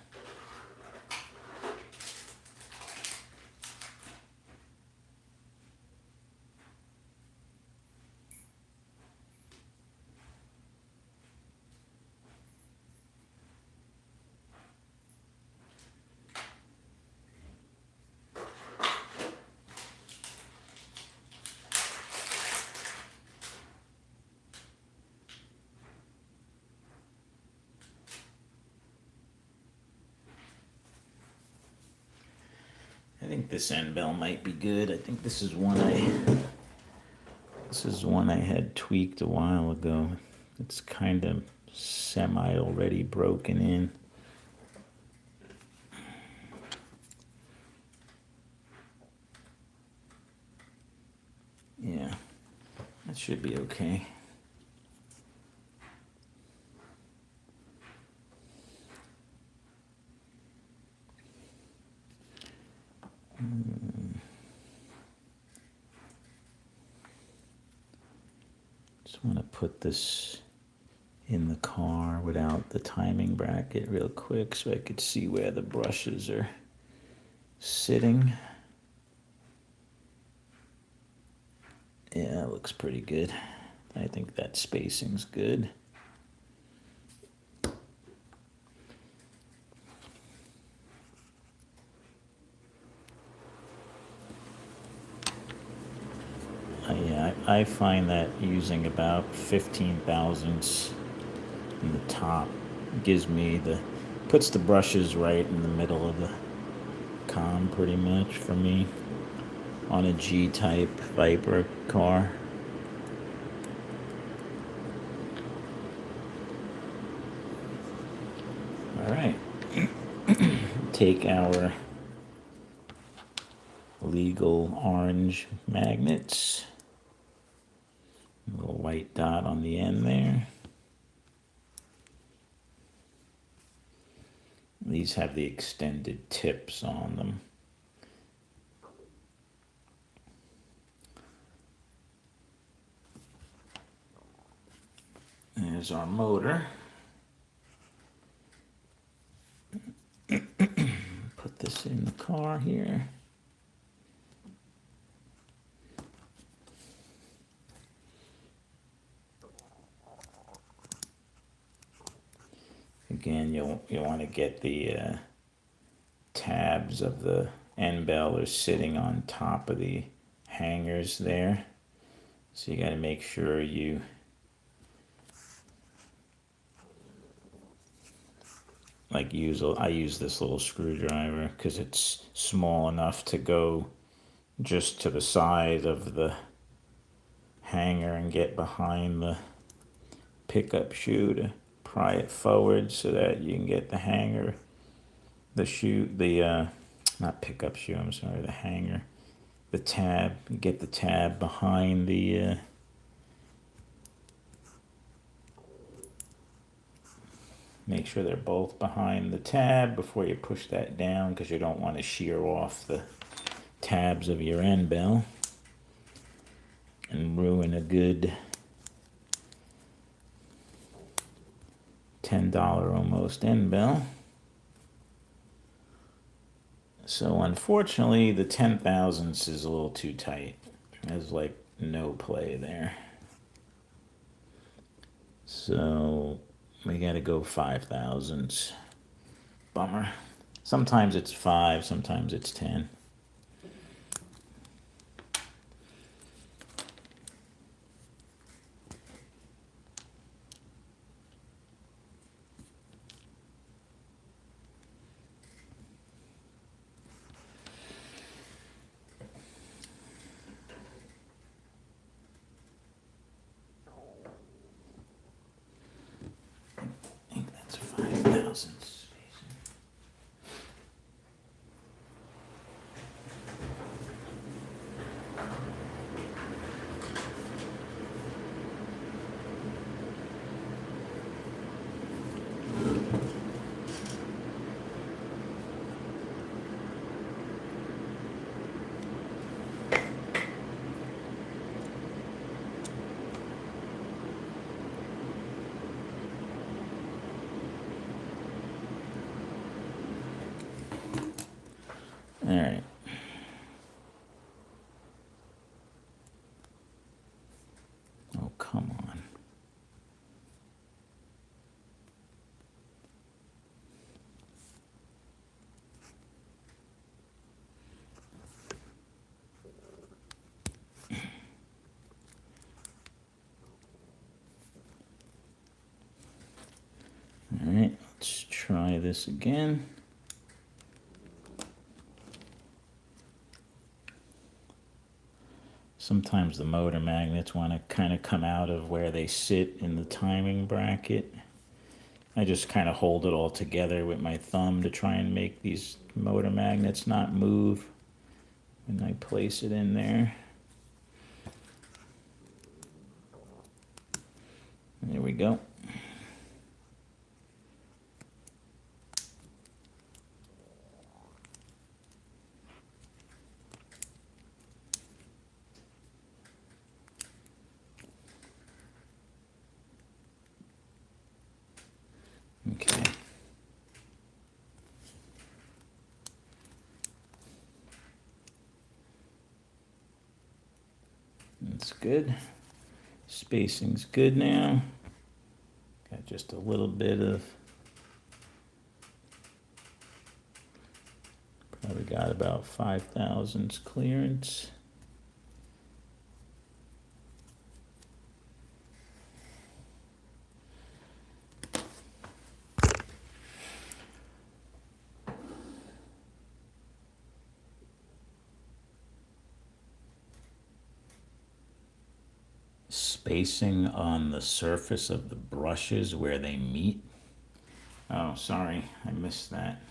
Speaker 1: I think this end bell might be good. I think this is one I had tweaked a while ago. It's kind of semi already broken in. Yeah, that should be okay. Just want to put this in the car without the timing bracket real quick so I could see where the brushes are sitting. Yeah, it looks pretty good. I think that spacing's good. Yeah, I find that using about 15 thousandths in the top gives me puts the brushes right in the middle of the com pretty much for me on a G-type Viper car. All right, take our legal orange magnets, a little white dot on the end there. These have the extended tips on them. There's our motor. Put this in the car here. Again, you'll want to get the tabs of the end bell are sitting on top of the hangers there. So you got to make sure you I use this little screwdriver because it's small enough to go just to the side of the hanger and get behind the pickup shoe to pry it forward so that you can get the hanger, not pickup shoe, I'm sorry, the hanger, the tab, get the tab behind the Make sure they're both behind the tab before you push that down, because you don't want to shear off the tabs of your end bell and ruin a good $10 almost end bell. So unfortunately, the 10 thousandths is a little too tight. There's like no play there. So we got to go 5 thousandths. Bummer. Sometimes it's 5, sometimes it's 10. I think that's 5 thousandths. All right. Oh, come on. All right, let's try this again. Sometimes the motor magnets want to kind of come out of where they sit in the timing bracket. I just kind of hold it all together with my thumb to try and make these motor magnets not move when I place it in there. There we go. Okay. That's good. Spacing's good now. Got just a little bit of, probably got about 5 thousandths clearance. Spacing on the surface of the brushes where they meet. Oh, sorry, I missed that.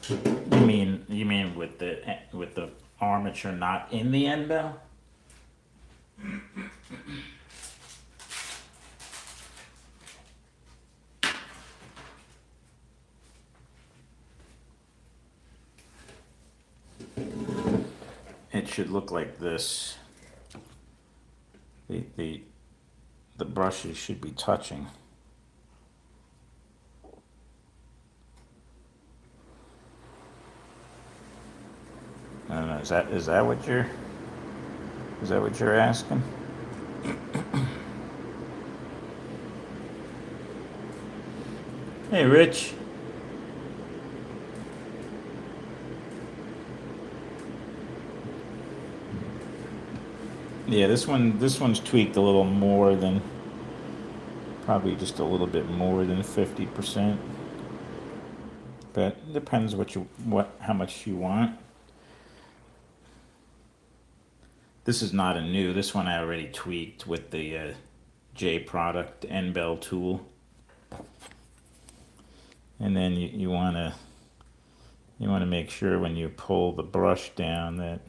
Speaker 1: You mean with the armature not in the end bell? It should look like this. The brushes should be touching. I don't know, is that what you're asking? Hey, Rich. Yeah, this one's tweaked a little more than, probably just a little bit more than 50%. But it depends how much you want. This is not a new. This one I already tweaked with the J product end bell tool. And then you want to make sure when you pull the brush down that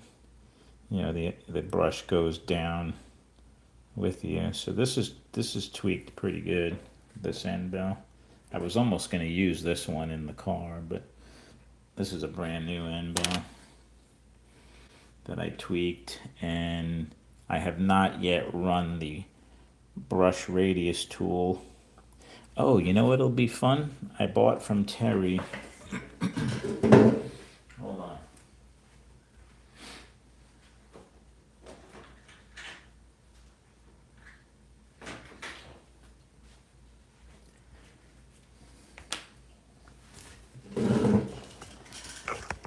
Speaker 1: the brush goes down with you. So this is tweaked pretty good, this end bell. I was almost going to use this one in the car, but this is a brand new end bell that I tweaked, and I have not yet run the brush radius tool. Oh, you know what'll be fun? I bought from Terry. Hold on.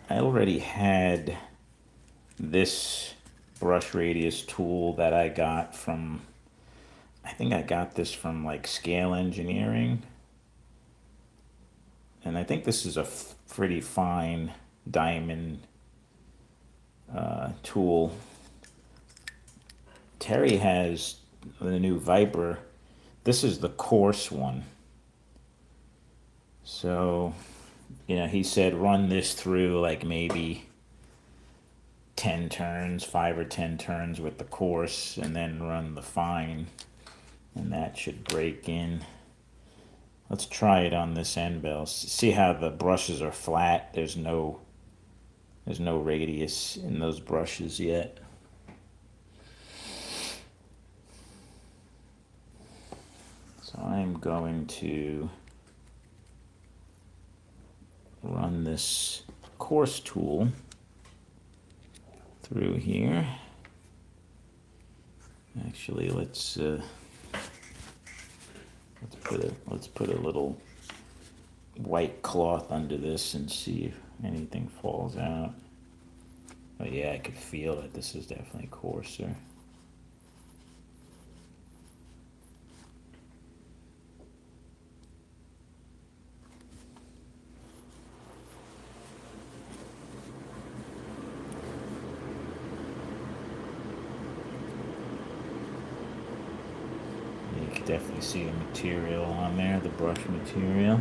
Speaker 1: I already had this brush radius tool that I got from, I think I got this from like Scale Engineering. And I think this is a pretty fine diamond tool. Terry has the new Viper. This is the coarse one. So, he said run this through like maybe 10 turns, 5 or 10 turns with the coarse, and then run the fine, and that should break in. Let's try it on this end bell. See how the brushes are flat? There's no radius in those brushes yet. So I'm going to run this coarse tool through here. Actually, let's put a little white cloth under this and see if anything falls out. Oh yeah, I could feel it. This is definitely coarser. You can definitely see the material on there, the brush material.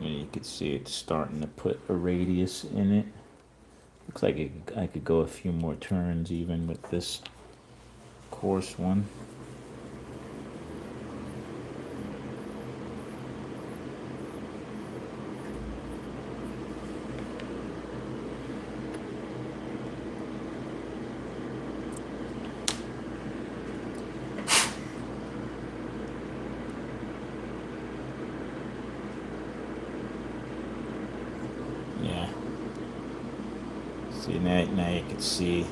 Speaker 1: You can see it's starting to put a radius in it. Looks like I could go a few more turns even with this coarse one. Yeah. See, now you can see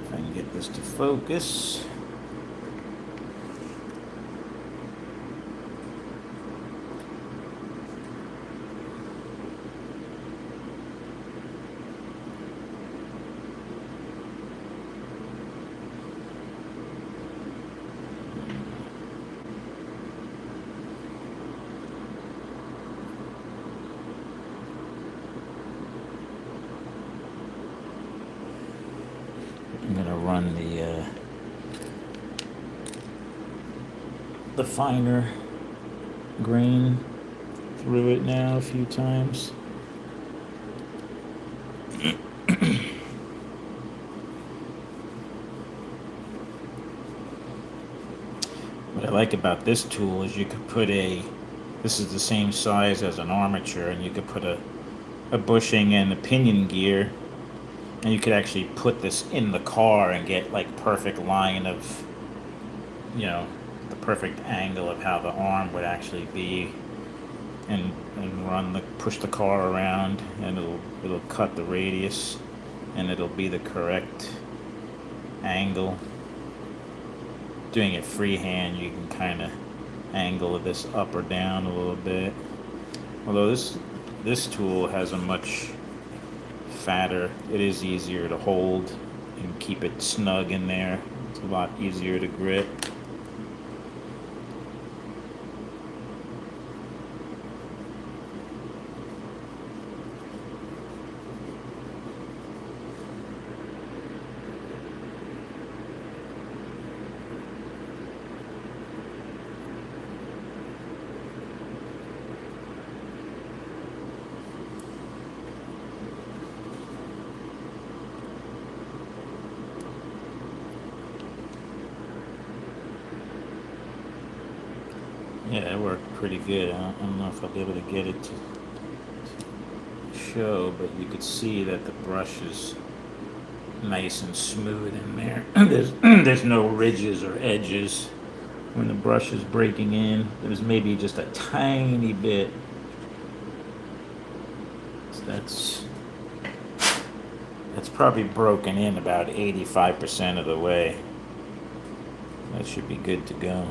Speaker 1: if I can get this to focus. I'm gonna run the finer grain through it now a few times. What I like about this tool is you could put this is the same size as an armature, and you could put a bushing and a pinion gear, and you could actually put this in the car and get like perfect line of, the perfect angle of how the arm would actually be, and push the car around, and it'll cut the radius, and it'll be the correct angle. Doing it freehand, you can kind of angle this up or down a little bit. Although this tool has a much fatter, it is easier to hold and keep it snug in there. It's a lot easier to grip. Yeah, it worked pretty good. I don't know if I'll be able to get it to show, but you could see that the brush is nice and smooth in there. There's no ridges or edges when the brush is breaking in. There's maybe just a tiny bit. So that's probably broken in about 85% of the way. That should be good to go.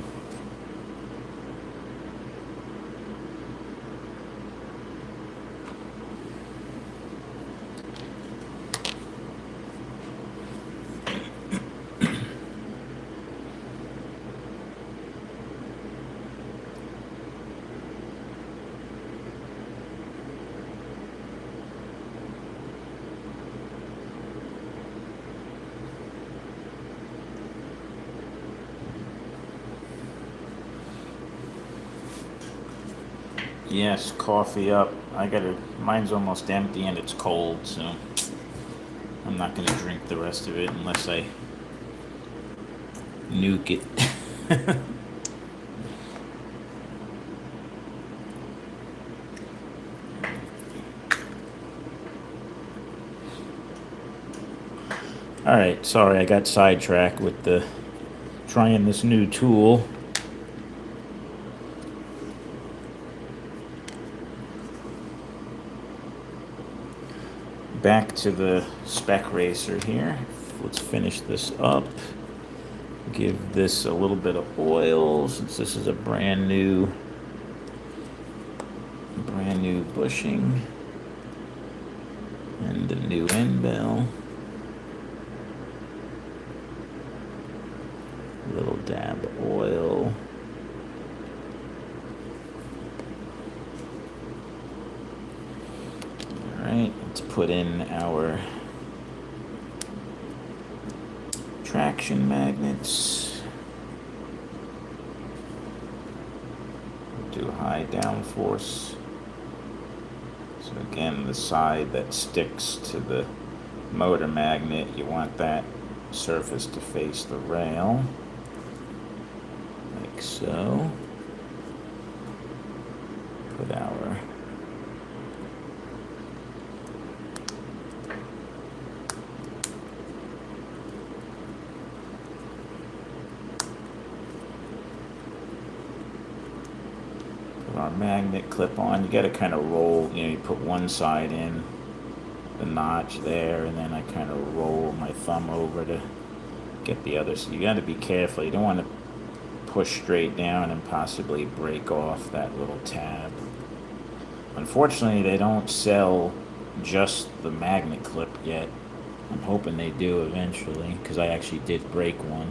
Speaker 1: Yes, coffee up. Mine's almost empty and it's cold, so I'm not gonna drink the rest of it unless I nuke it. Alright, sorry I got sidetracked with trying this new tool. Back to the spec racer here. Let's finish this up. Give this a little bit of oil since this is a brand new bushing. And the new end bell. A little dab of oil. Alright, let's put in our traction magnets. Do high downforce. So again, the side that sticks to the motor magnet, you want that surface to face the rail. Like so. Put our magnet clip on. You got to kind of roll, you put one side in the notch there, and then I kind of roll my thumb over to get the other. So you got to be careful. You don't want to push straight down and possibly break off that little tab. Unfortunately, they don't sell just the magnet clip yet. I'm hoping they do eventually, because I actually did break one.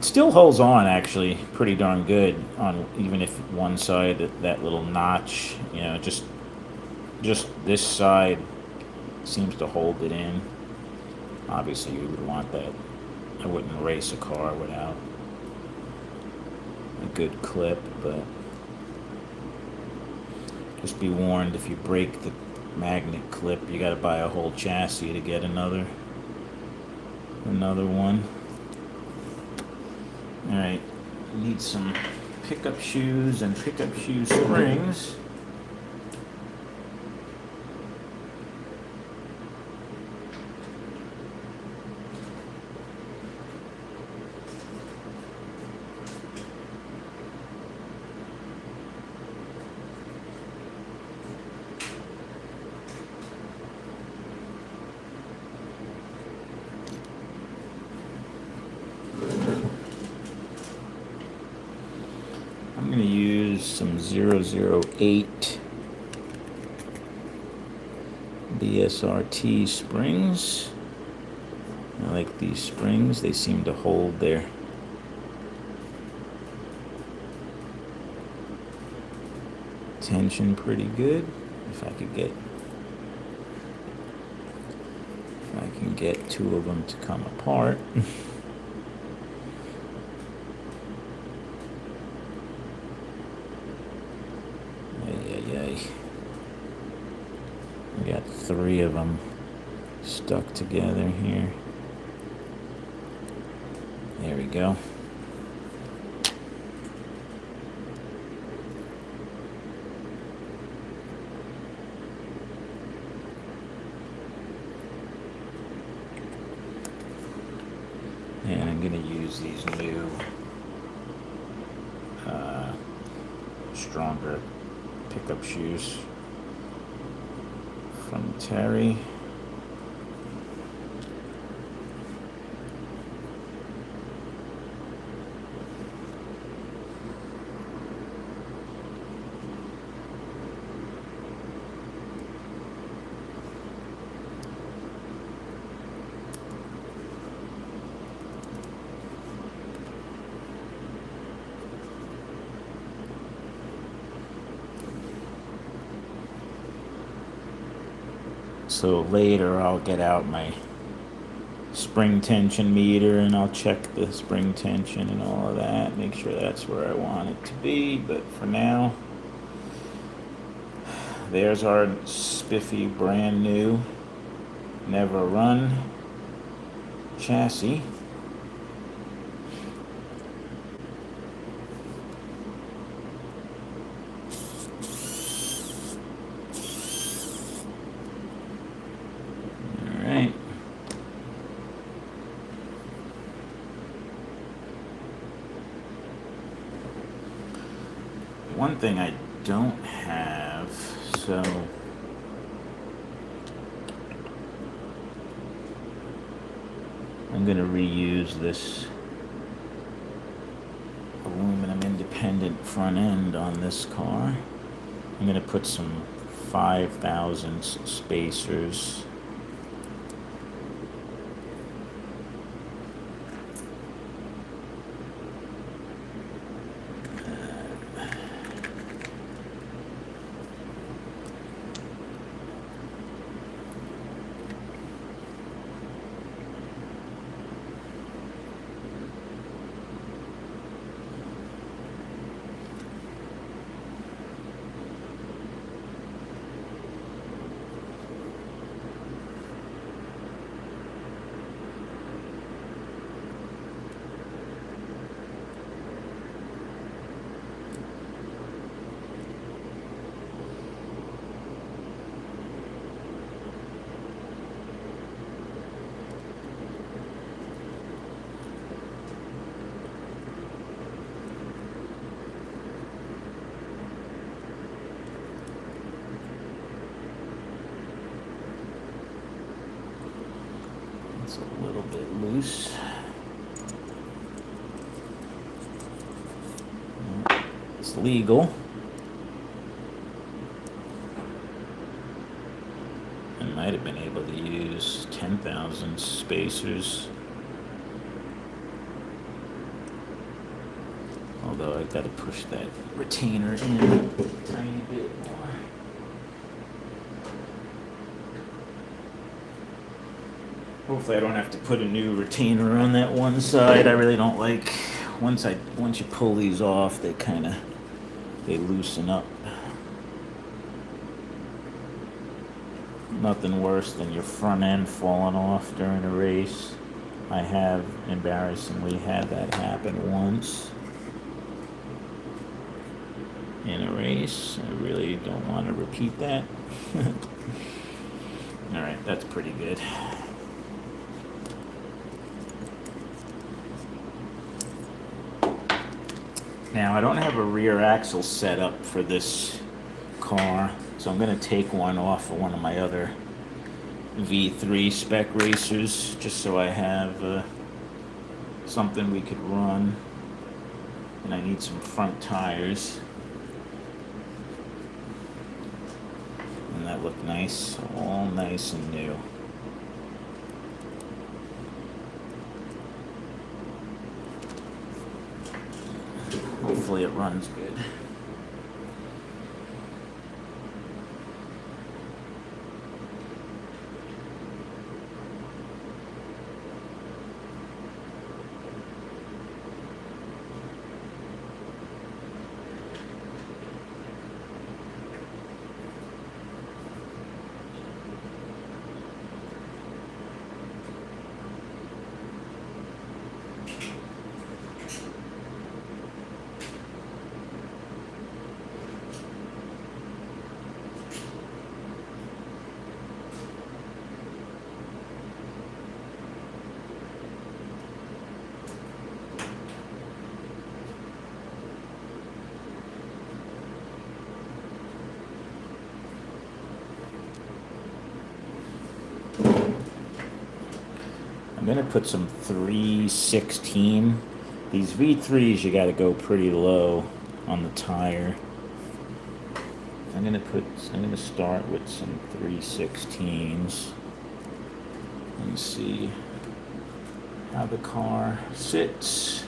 Speaker 1: Still holds on actually pretty darn good on, even if one side, that little notch, just this side seems to hold it in. Obviously you would want that. I wouldn't race a car without a good clip, but just be warned, if you break the magnet clip, you got to buy a whole chassis to get another one. Alright, need some pickup shoes and pickup shoe springs. I'm going to use some 008 BSRT springs. I like these springs. They seem to hold their tension pretty good. If I can get two of them to come apart. We got three of them stuck together here. There we go. use these new stronger pickup shoes from Terry. So later I'll get out my spring tension meter and I'll check the spring tension and all of that, make sure that's where I want it to be. But for now, there's our spiffy brand new never run chassis. One thing I don't have, so I'm going to reuse this aluminum independent front end on this car. I'm going to put some 5,000 spacers . It's a little bit loose. It's legal. I might have been able to use 10,000 spacers. Although I've got to push that retainer in a tiny bit more. Hopefully I don't have to put a new retainer on that one side. I really don't like, once you pull these off, they loosen up. Nothing worse than your front end falling off during a race. I have embarrassingly had that happen once in a race. I really don't want to repeat that. Alright, that's pretty good. Now, I don't have a rear axle set up for this car, so I'm going to take one off of one of my other V3 spec racers, just so I have something we could run. And I need some front tires. And that looked nice, all nice and new. Hopefully it runs good. I'm gonna put some 316. These V3s, you gotta go pretty low on the tire. I'm gonna start with some 316s and see how the car sits.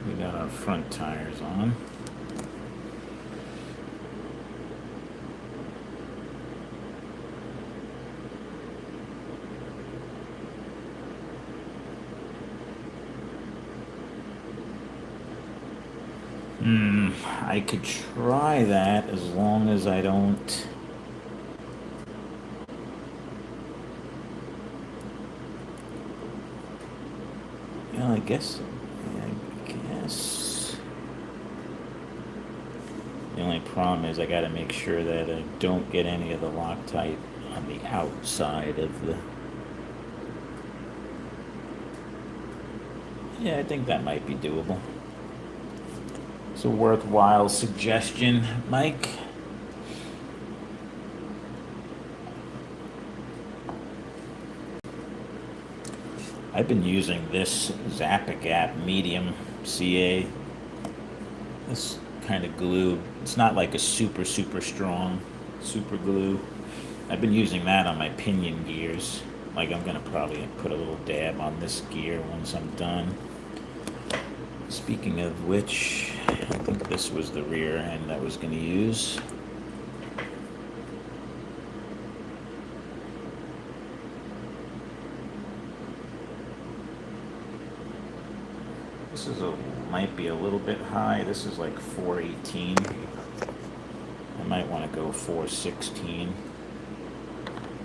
Speaker 1: We got our front tires on. I could try that as long as I don't... Yeah, I guess... The only problem is I gotta make sure that I don't get any of the Loctite on the outside of the... Yeah, I think that might be doable. It's a worthwhile suggestion, Mike. I've been using this Zap-A-Gap medium CA. This kind of glue. It's not like a super strong super glue. I've been using that on my pinion gears. Like, I'm gonna probably put a little dab on this gear once I'm done. Speaking of which, I think this was the rear end I was gonna use. This is might be a little bit high. This is like 418. I might want to go 416.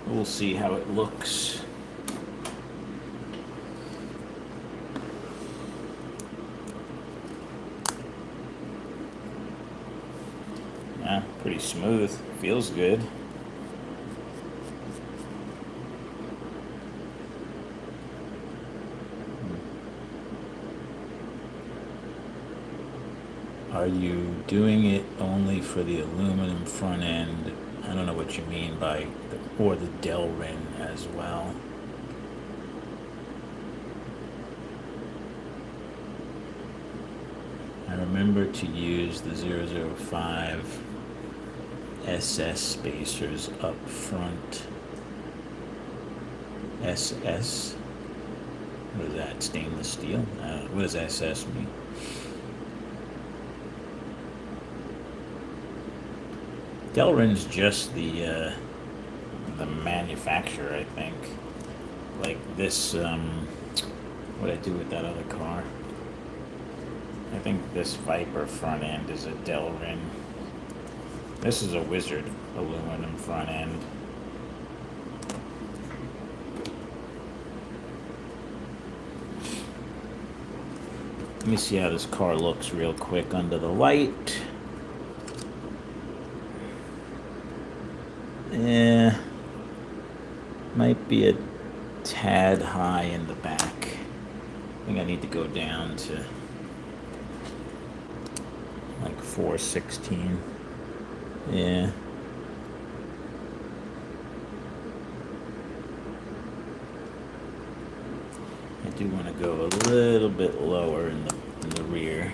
Speaker 1: We'll see how it looks. Yeah, pretty smooth. Feels good. Are you doing it only for the aluminum front end? I don't know what you mean by or the Delrin as well. I remember to use the 005 SS spacers up front. SS? What is that? Stainless steel? What does SS mean? Delrin's just the manufacturer, I think. Like this, what'd I do with that other car? I think this Viper front end is a Delrin. This is a Wizard aluminum front end. Let me see how this car looks real quick under the light. Yeah, might be a tad high in the back. I think I need to go down to like 416. Yeah. I do want to go a little bit lower in the rear.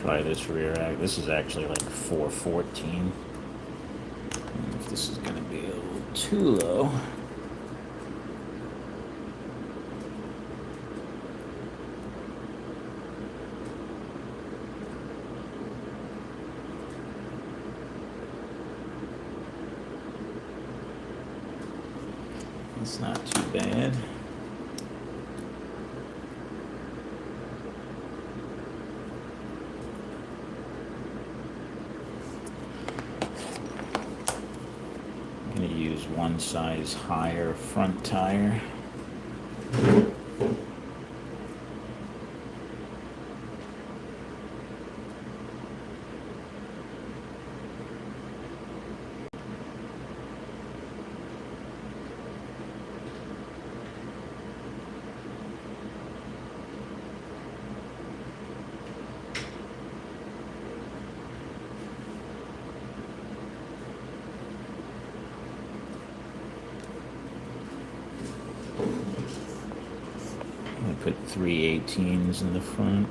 Speaker 1: try this rear axle. This is actually like 414. If this is going to be a little too low. It's not too bad. I'm going to use one size higher front tire. I put 3/18s in the front.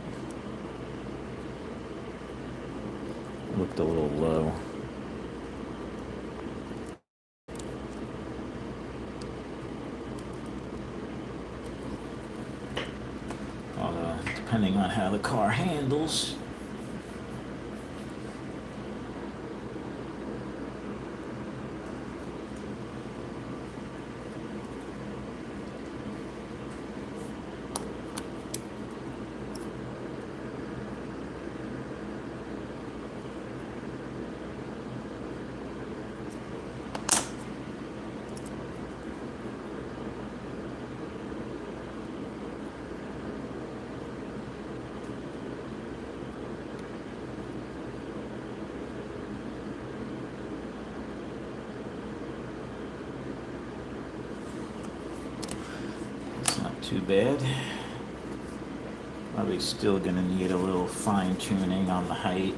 Speaker 1: Looked a little low. Although, depending on how the car handles. Too bad. Probably still gonna need a little fine tuning on the height.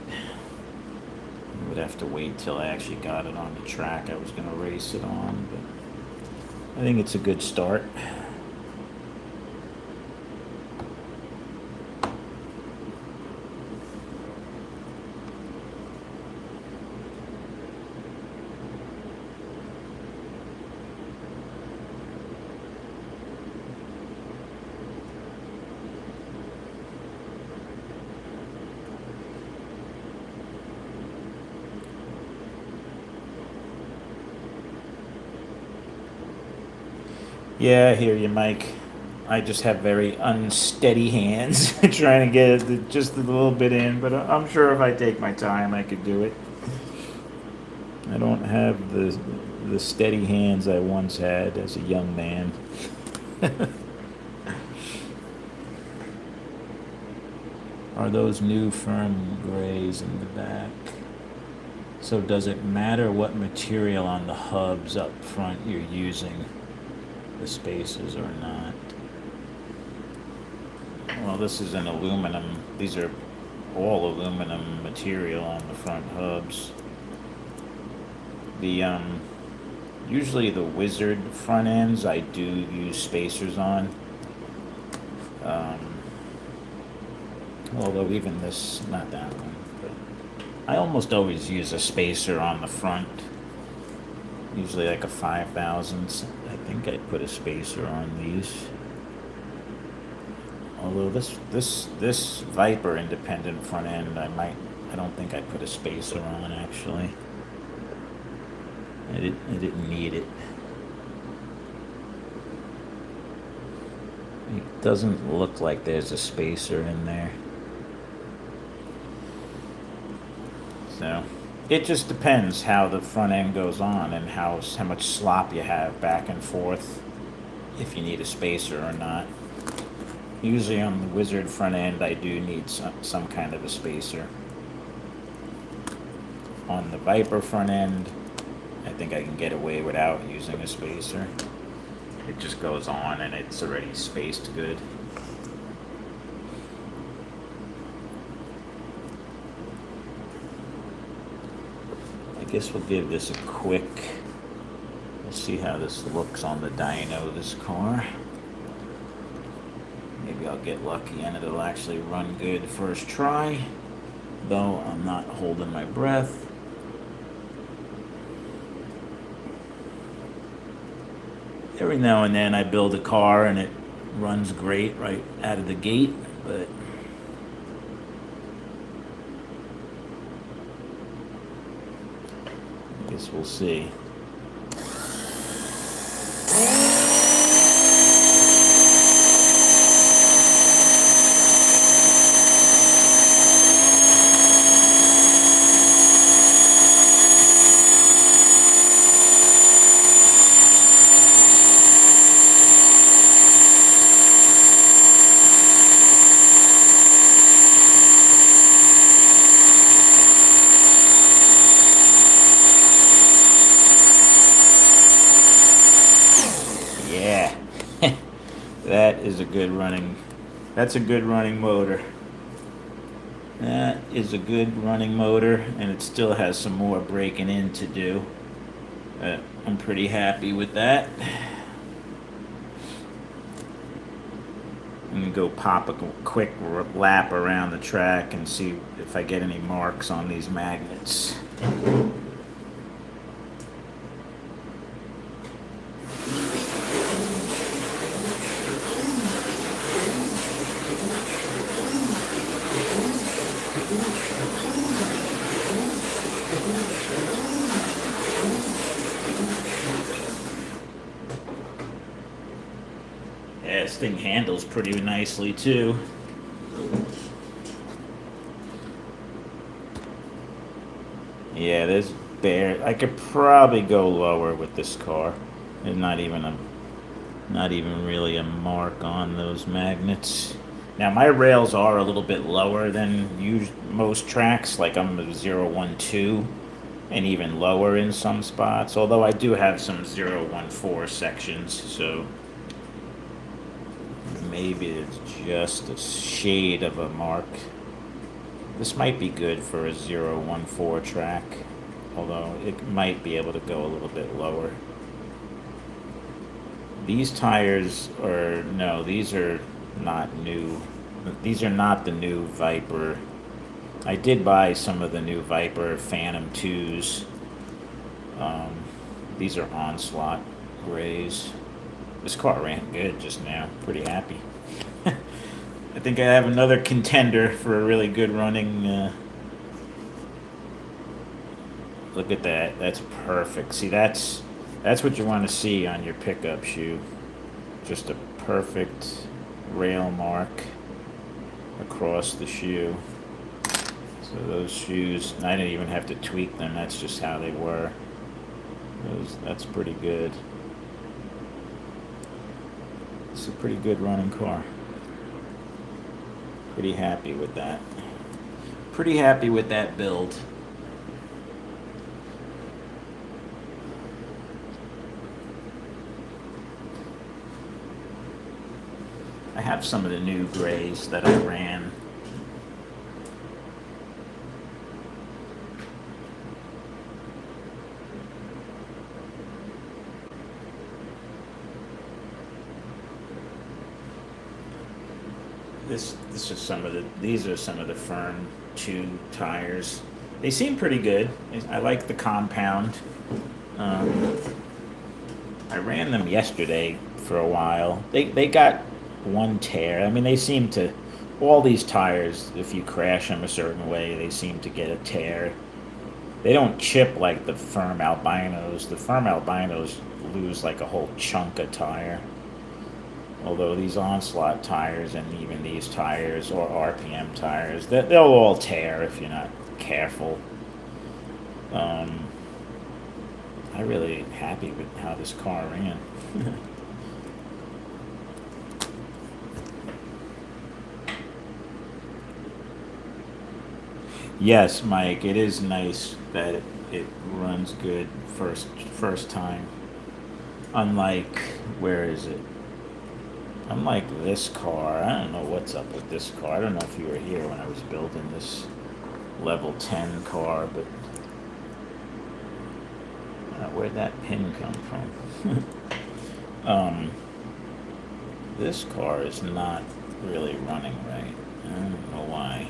Speaker 1: I would have to wait till I actually got it on the track I was gonna race it on, but I think it's a good start. Yeah, I hear you, Mike. I just have very unsteady hands trying to get it just a little bit in, but I'm sure if I take my time, I could do it. I don't have the steady hands I once had as a young man. Are those new firm grays in the back? So does it matter what material on the hubs up front you're using? The spacers or not? Well, this is an aluminum. These are all aluminum material on the front hubs. The usually the Wizard front ends I do use spacers on. Although even this, not that one, but I almost always use a spacer on the front. Usually like a 5,000. I think I put a spacer on these. Although this Viper independent front end, I don't think I put a spacer on actually. I didn't need it. It doesn't look like there's a spacer in there. So it just depends how the front end goes on and how much slop you have back and forth, if you need a spacer or not. Usually on the Wizard front end, I do need some kind of a spacer. On the Viper front end, I think I can get away without using a spacer. It just goes on and it's already spaced good. I guess we'll give this a quick, we'll see how this looks on the dyno, this car. Maybe I'll get lucky and it'll actually run good first try. though I'm not holding my breath. Every now and then I build a car and it runs great right out of the gate, but I guess we'll see. Yeah, that is a good running. That's a good running motor. That is a good running motor, and it still has some more breaking in to do. I'm pretty happy with that. I'm gonna go pop a quick lap around the track and see if I get any marks on these magnets. Yeah, this thing handles pretty nicely too. Yeah, there's I could probably go lower with this car. There's not even really a mark on those magnets. Now my rails are a little bit lower than most tracks, like I'm a 012 and even lower in some spots, although I do have some 014 sections, so maybe it's just a shade of a mark. This might be good for a 014 track, although it might be able to go a little bit lower. These tires are, no, these are not new. These are not the new Viper. I did buy some of the new Viper Phantom 2s. These are Onslaught grays. This car ran good just now. Pretty happy. I think I have another contender for a really good running. Look at that. That's perfect. See, that's what you want to see on your pickup shoe. Just a perfect rail mark across the shoe. So those shoes, I didn't even have to tweak them. That's just how they were. That's pretty good. It's a pretty good running car. Pretty happy with that. Pretty happy with that build. I have some of the new grays that I ran. These are some of the Fern 2 tires. They seem pretty good. I like the compound. I ran them yesterday for a while. They got one tear. I mean, they seem to, all these tires, if you crash them a certain way, they seem to get a tear. They don't chip like the Firm Albinos. The Firm Albinos lose like a whole chunk of tire. Although these Onslaught tires and even these tires or RPM tires, they'll all tear if you're not careful. I'm really happy with how this car ran. Yes, Mike, it is nice that it runs good first time. Unlike, where is it? Unlike this car, I don't know what's up with this car. I don't know if you were here when I was building this level 10 car, but where'd that pin come from? This car is not really running right. I don't know why.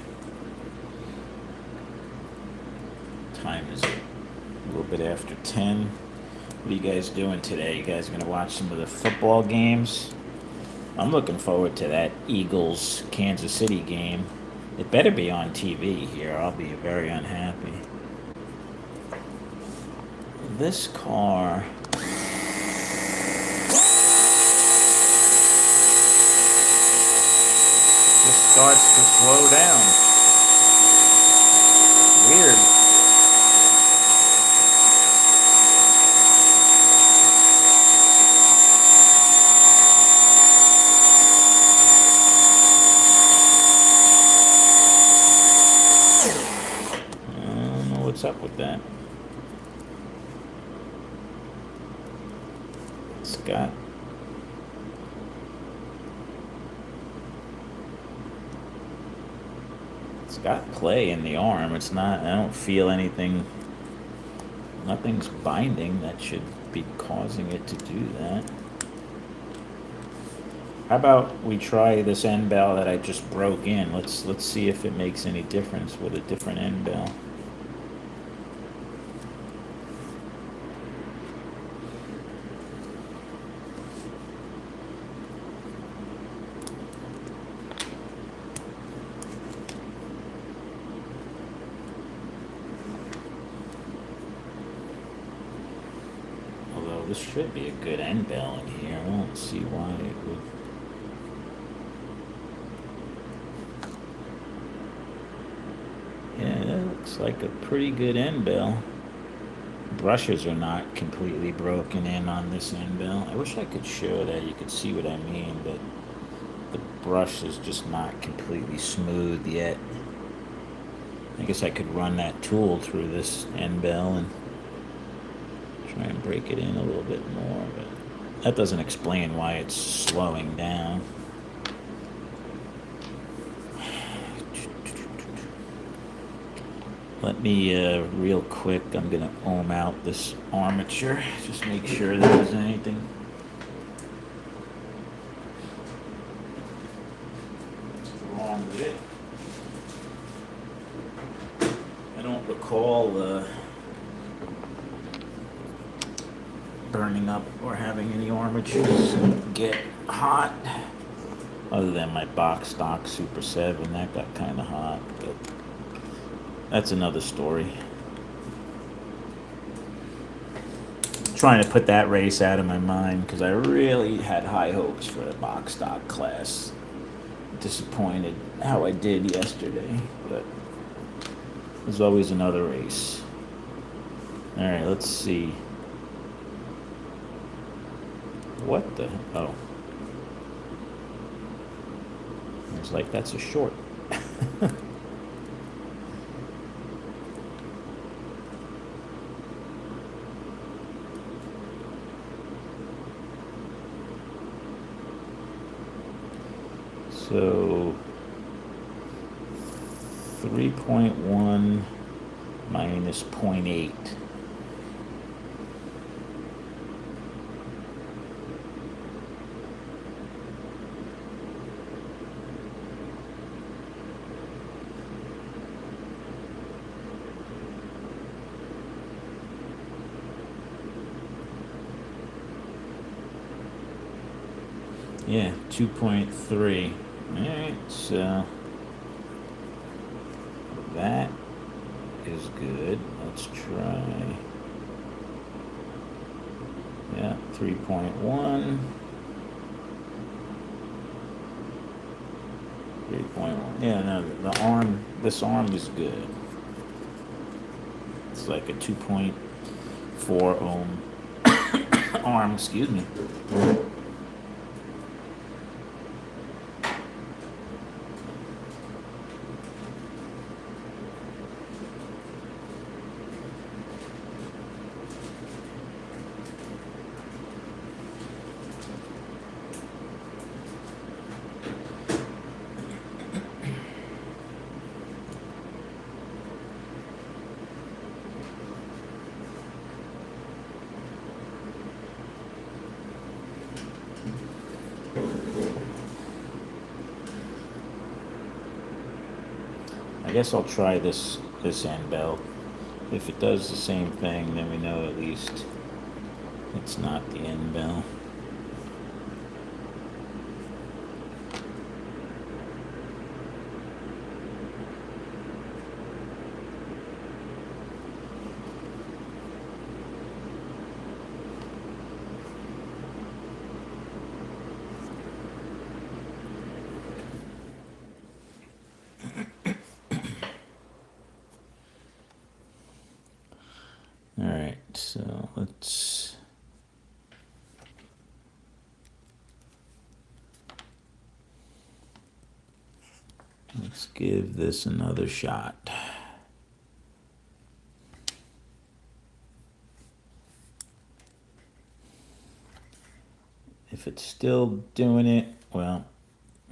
Speaker 1: time is it? A little bit after 10. What are you guys doing today? You guys gonna watch some of the football games? I'm looking forward to that Eagles Kansas City game. It better be on TV here. I'll be very unhappy. This car. Just starts to slow down. Weird. I don't know what's up with that. It's got play in the arm. It's not, I don't feel anything, nothing's binding that should be causing it to do that. How about we try this end bell that I just broke in? Let's see if it makes any difference with a different end bell. Although this should be a good end bell in here. I don't see why it would. Yeah, that looks like a pretty good end bell. Brushes are not completely broken in on this end bell. I wish I could show that you could see what I mean, but the brush is just not completely smooth yet. I guess I could run that tool through this end bell and try and break it in a little bit more, but that doesn't explain why it's slowing down. Let me, real quick, I'm going to ohm out this armature, just make sure there isn't anything wrong with it. I don't recall burning up or having any armatures get hot, other than my box stock Super 7, that got kind of hot, but that's another story. Trying to put that race out of my mind because I really had high hopes for the box stock class. Disappointed how I did yesterday, but there's always another race. Alright, let's see. What the? Oh. It's like that's a short. So 3.1 minus 0.8. Yeah, 2.3. Alright, so that is good. Let's try. Yeah, 3.1. 3.1. Yeah, no, this arm is good. It's like a 2.4 ohm arm, excuse me. I guess I'll try this end bell. If it does the same thing, then we know at least it's not the end bell. All right, so let's give this another shot. If it's still doing it, well,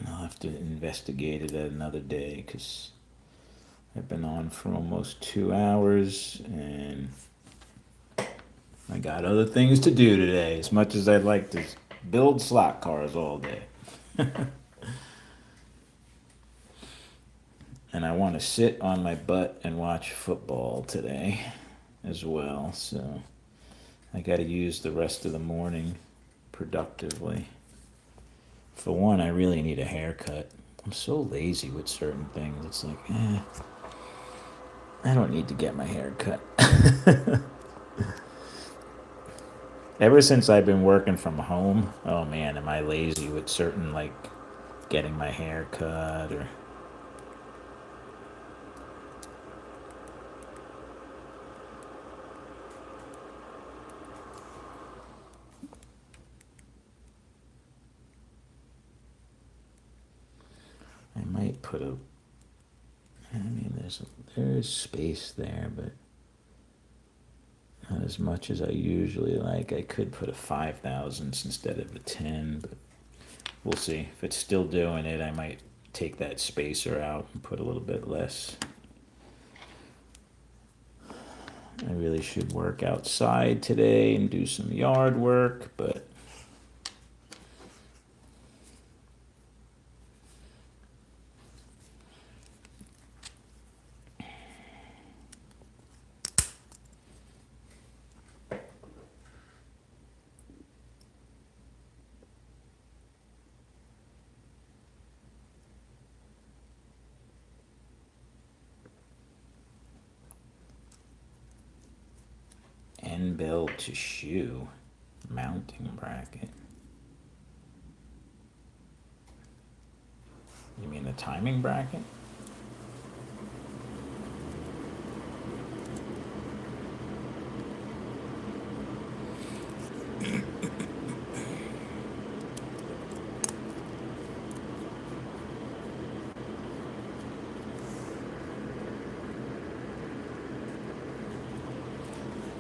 Speaker 1: I'll have to investigate it at another day because I've been on for almost 2 hours and I got other things to do today, as much as I'd like to build slot cars all day. And I want to sit on my butt and watch football today as well, so I got to use the rest of the morning productively. For one, I really need a haircut. I'm so lazy with certain things. It's like, I don't need to get my hair cut. Ever since I've been working from home, oh man, am I lazy with certain, like, getting my hair cut or... I might put a... I mean, there's space there, but not as much as I usually like. I could put a 5 thousandths instead of a 10, but we'll see. If it's still doing it, I might take that spacer out and put a little bit less. I really should work outside today and do some yard work, but end bell to shoe mounting bracket. You mean the timing bracket?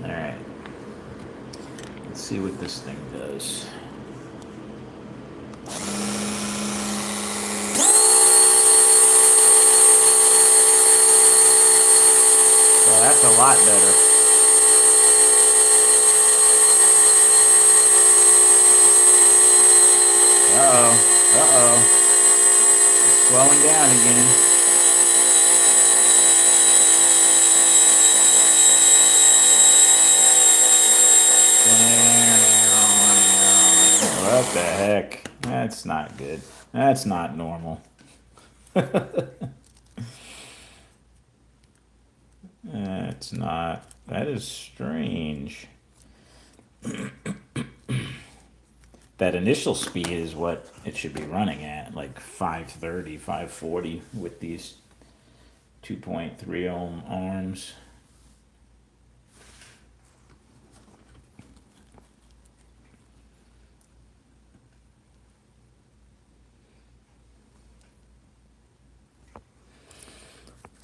Speaker 1: All right. Let's see what this thing does. Well, that's a lot better. Uh-oh. It's slowing down again. What the heck? That's not good. That's not normal. That's not. That is strange. That initial speed is what it should be running at, like 530, 540 with these 2.3 ohm arms.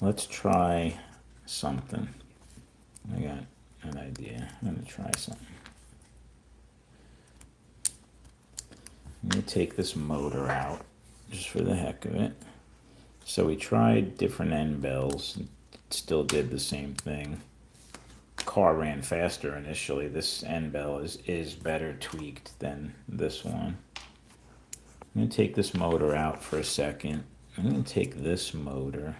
Speaker 1: Let's try something. I got an idea. I'm going to try something. I'm going to take this motor out just for the heck of it. So we tried different end bells. It still did the same thing. Car ran faster initially. This end bell is better tweaked than this one. I'm going to take this motor out for a second. I'm going to take this motor.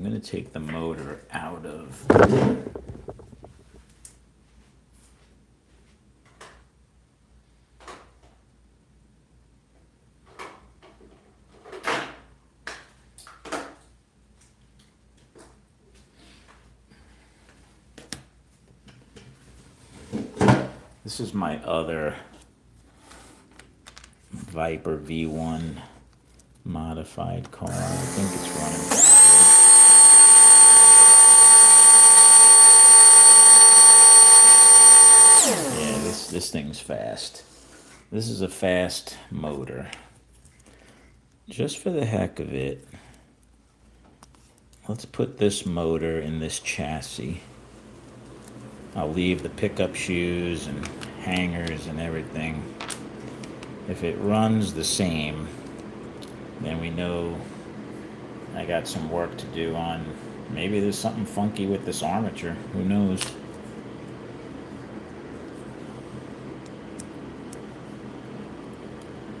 Speaker 1: I'm going to take the motor out of. This is my other Viper V1 modified car. I think it's running pretty good. Yeah, this thing's fast. This is a fast motor. Just for the heck of it, let's put this motor in this chassis. I'll leave the pickup shoes and hangers and everything. If it runs the same, then we know I got some work to do on. Maybe there's something funky with this armature. Who knows?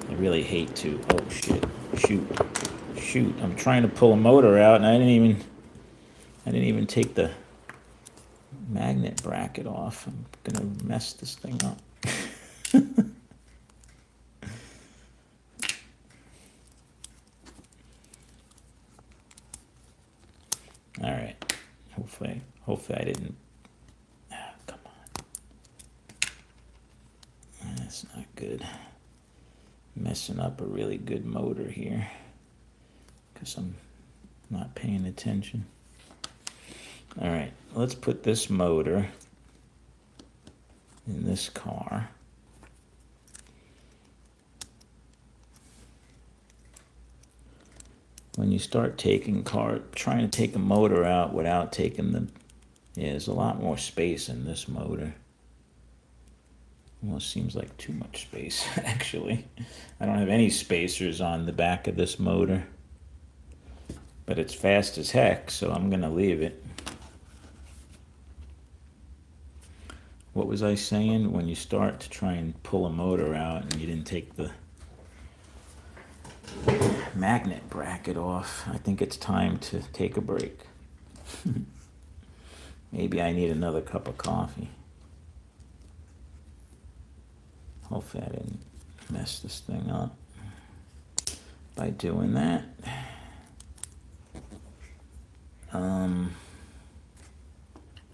Speaker 1: I really hate to. Oh shit! Shoot! I'm trying to pull a motor out, and I didn't even take the magnet bracket off. I'm gonna mess this thing up. All right. Hopefully I didn't. Come on. That's not good. Messing up a really good motor here because I'm not paying attention. All right, let's put this motor in this car. When you start trying to take a motor out without taking the, there's a lot more space in this motor. Almost seems like too much space, actually. I don't have any spacers on the back of this motor, but it's fast as heck, so I'm gonna leave it. What was I saying? When you start to try and pull a motor out and you didn't take the magnet bracket off, I think it's time to take a break. Maybe I need another cup of coffee. Hopefully I didn't mess this thing up by doing that.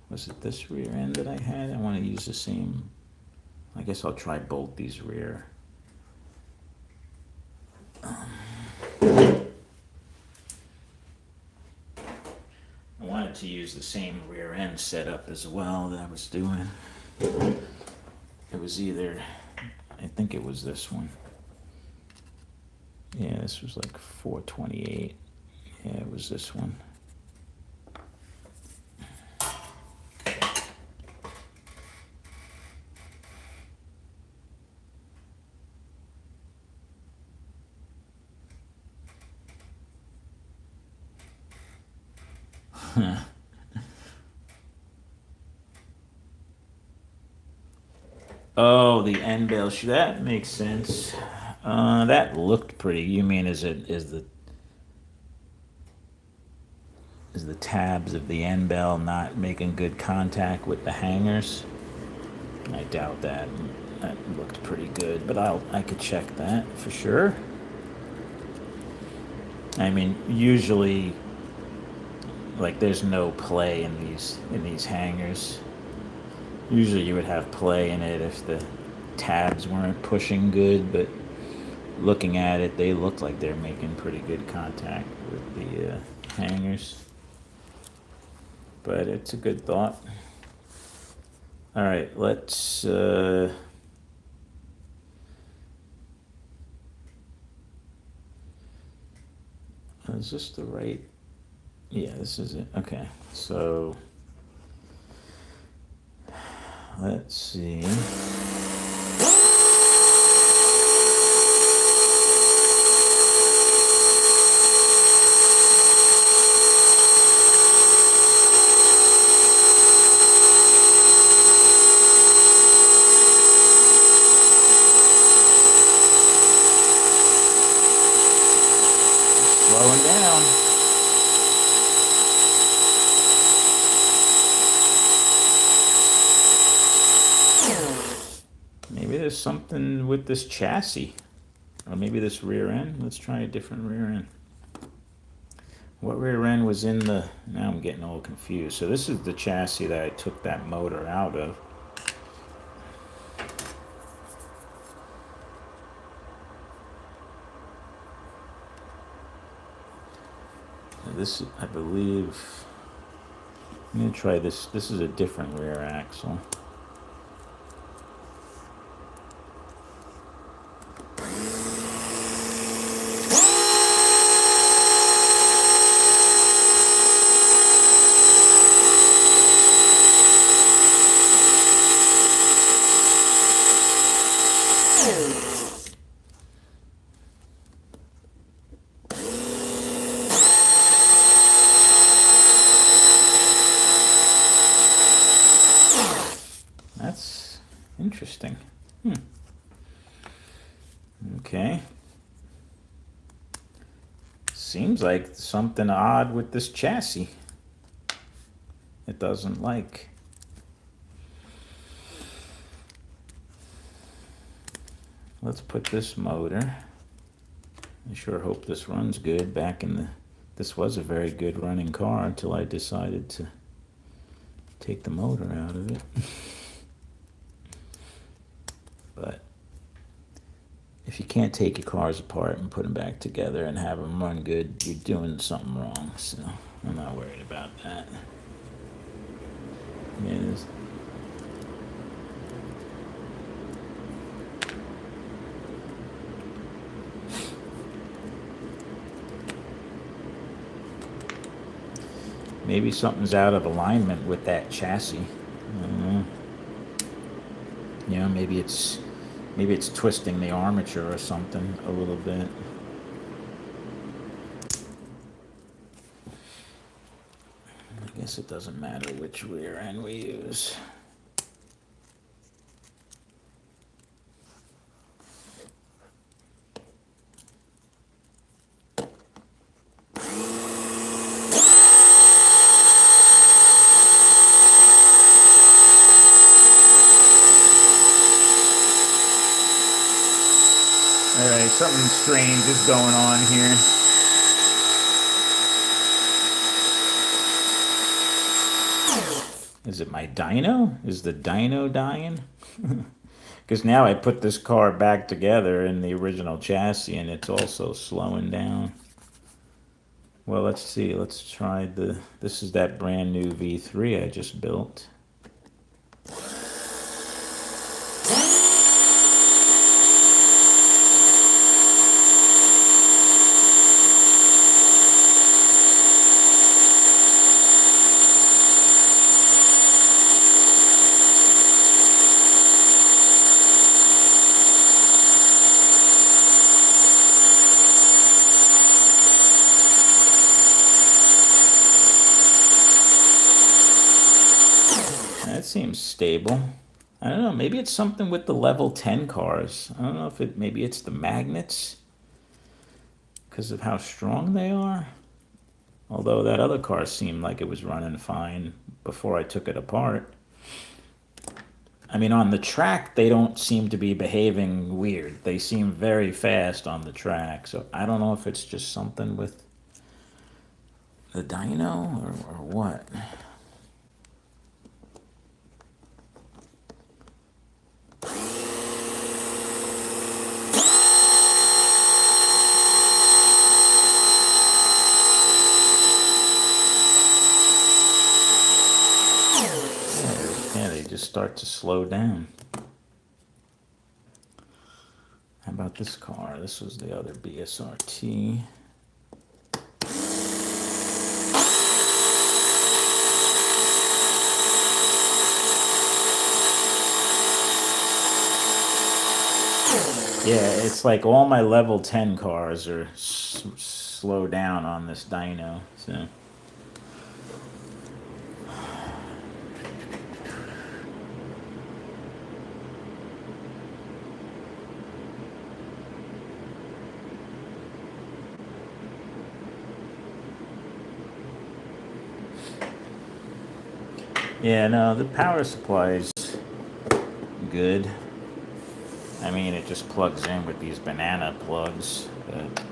Speaker 1: Was it this rear end that I had? I want to use the same. I guess I'll try both these rear. I wanted to use the same rear end setup as well that I was doing. It was either, I think it was this one. Yeah, this was like 428. Yeah, it was this one. Oh, the end bell. That makes sense. That looked pretty. You mean is the tabs of the end bell not making good contact with the hangers? I doubt that. That looked pretty good, but I could check that for sure. I mean, usually, like, there's no play in these hangers. Usually you would have play in it if the tabs weren't pushing good, but looking at it, they look like they're making pretty good contact with the hangers. But it's a good thought. All right, let's... is this the right... Yeah, this is it. Okay, so... Let's see. Slowing down. there's something with this chassis. Or maybe this rear end. Let's try a different rear end. What rear end was in the... Now I'm getting all confused. So this is the chassis that I took that motor out of. This, I believe... I'm going to try this. This is a different rear axle. That's interesting. Okay. Seems like something odd with this chassis. It doesn't like. Let's put this motor. I sure hope this runs good. This was a very good running car until I decided to take the motor out of it. But if you can't take your cars apart and put them back together and have them run good, you're doing something wrong. So I'm not worried about that. Yes. Maybe something's out of alignment with that chassis. I don't know. You know, maybe it's twisting the armature or something a little bit. I guess it doesn't matter which rear end we use. Alright, something strange is going on here. Is it my dyno? Is the dyno dying? Because now I put this car back together in the original chassis and it's also slowing down. Well, let's see. Let's try this is that brand new V3 I just built. That seems stable. I don't know, maybe it's something with the level 10 cars. I don't know if maybe it's the magnets because of how strong they are. Although that other car seemed like it was running fine before I took it apart. I mean, on the track, they don't seem to be behaving weird. They seem very fast on the track. So I don't know if it's just something with the dyno or what. Yeah, they just start to slow down. How about this car? This was the other BSRT. Yeah, it's like all my level 10 cars are slow down on this dyno, so. Yeah, no, the power supply is good. I mean, it just plugs in with these banana plugs. But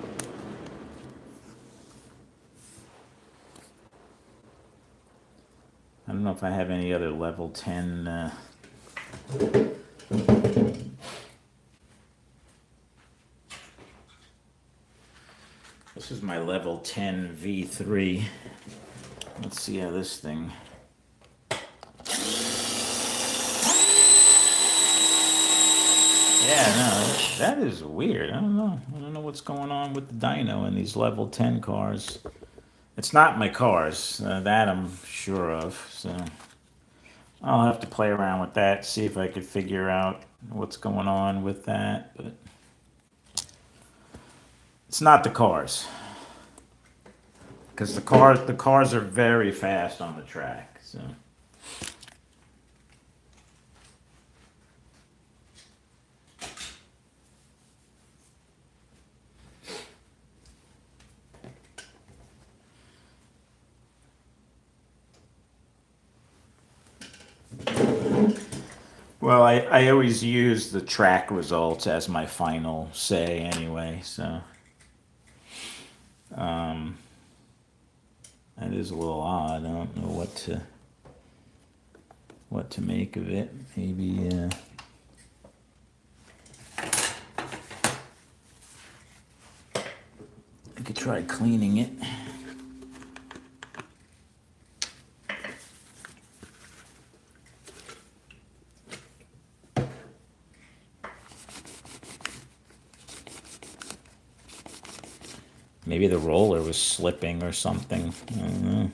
Speaker 1: I don't know if I have any other level 10. This is my level 10 V3. Let's see how this thing. Yeah, no, that is weird. I don't know. I don't know what's going on with the dyno in these level 10 cars. It's not my cars. That I'm sure of. So I'll have to play around with that, see if I could figure out what's going on with that. But it's not the cars. Because the cars are very fast on the track. So. Well, I always use the track results as my final say anyway, so that is a little odd. I don't know what to make of it. Maybe I could try cleaning it. Maybe the roller was slipping or something. I don't know.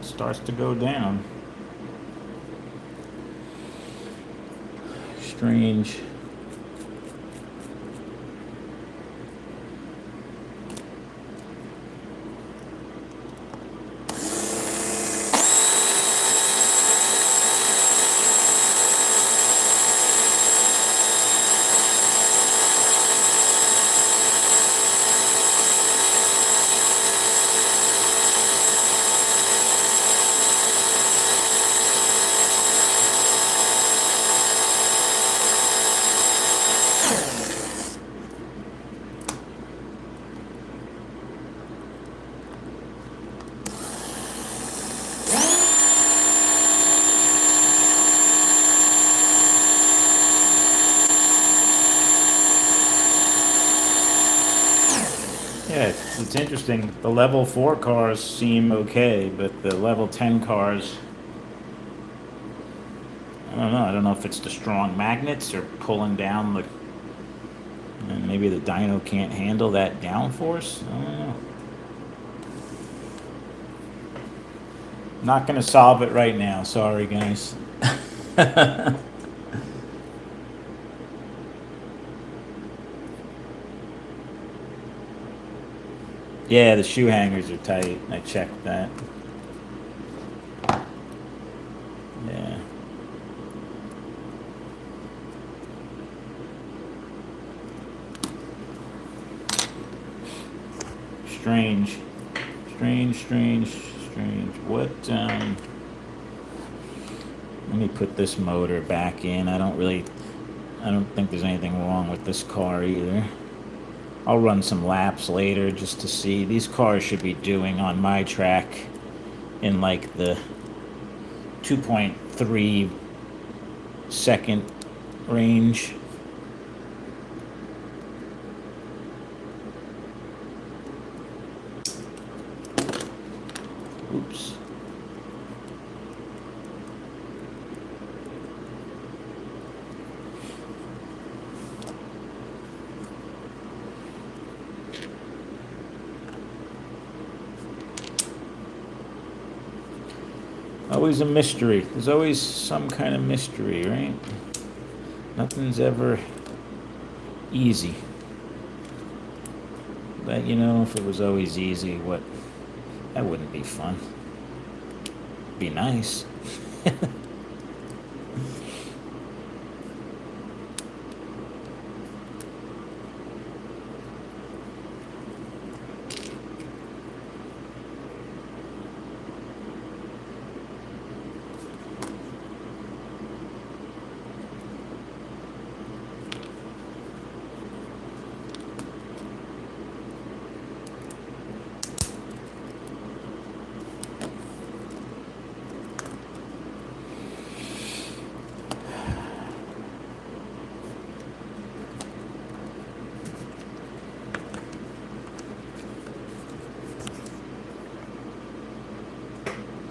Speaker 1: Starts to go down. Strange. Yeah, it's interesting. The level 4 cars seem okay, but the level 10 cars, I don't know. I don't know if it's the strong magnets or pulling down the. Maybe the dyno can't handle that downforce. I don't know. Not going to solve it right now. Sorry, guys. Yeah, the shoe hangers are tight. I checked that. Yeah. Strange. strange. What, let me put this motor back in. I don't think there's anything wrong with this car either. I'll run some laps later just to see. These cars should be doing on my track in like the 2.3 second range. Oops. Always a mystery. There's always some kind of mystery, right? Nothing's ever easy. But you know, if it was always easy, that wouldn't be fun. Be nice.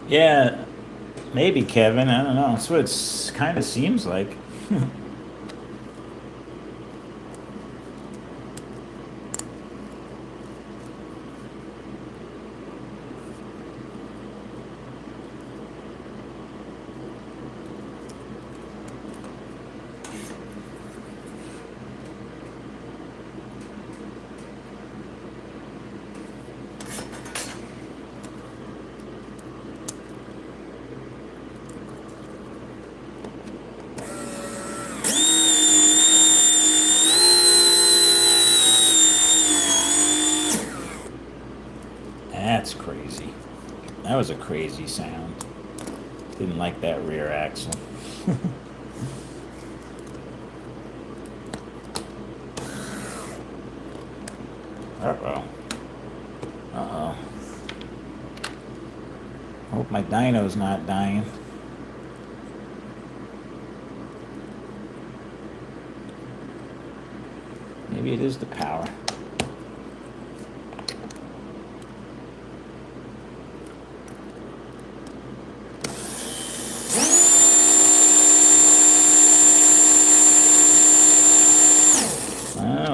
Speaker 1: Yeah, maybe Kevin. I don't know. That's what it kind of seems like. That's crazy. That was a crazy sound. Didn't like that rear axle. Uh-oh. Uh-oh. Hope my dyno's not dying. Maybe it is the power.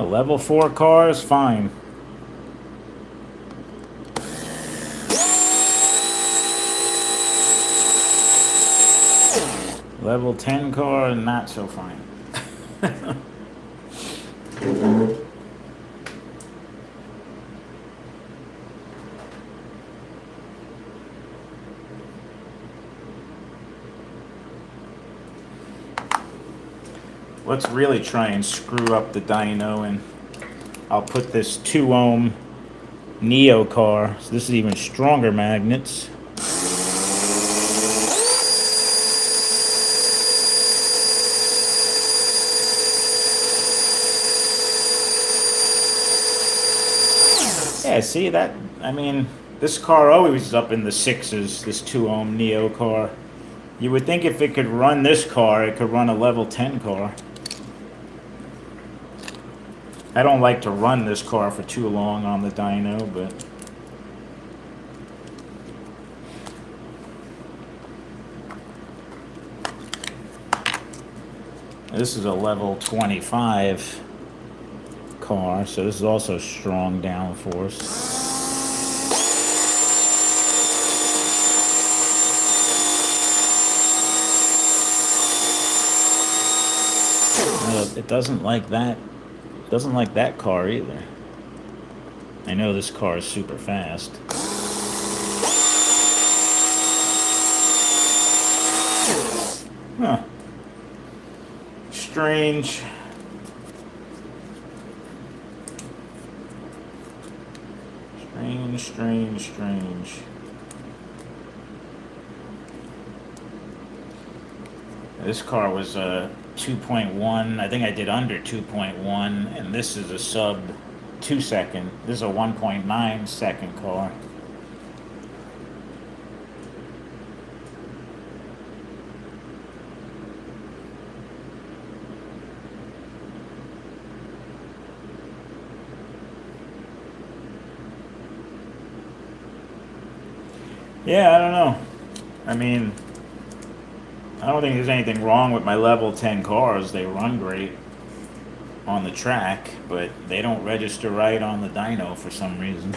Speaker 1: Level 4 car is fine. Level 10 car, not so fine. Let's really try and screw up the dyno, and I'll put this 2 ohm Neo car. So this is even stronger magnets. Yeah, see that? I mean, this car always is up in the 6s, this 2 ohm Neo car. You would think if it could run this car, it could run a level 10 car. I don't like to run this car for too long on the dyno, but this is a level 25 car, so this is also strong downforce. It doesn't like that. Doesn't like that car either. I know this car is super fast. Huh. Strange. Strange. This car was a 2.1. I think I did under 2.1, and this is a sub 2 second. This is a 1.9 second car. Yeah, I don't know. I mean, I don't think there's anything wrong with my level 10 cars. They run great on the track, but they don't register right on the dyno for some reason.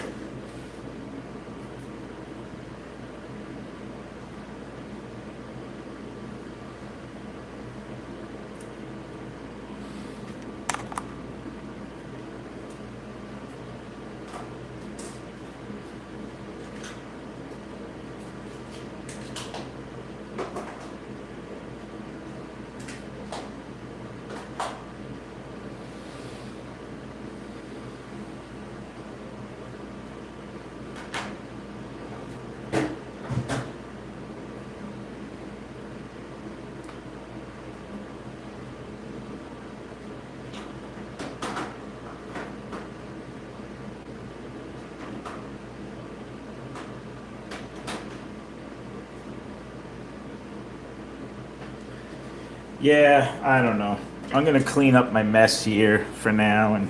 Speaker 1: Yeah, I don't know. I'm gonna clean up my mess here for now and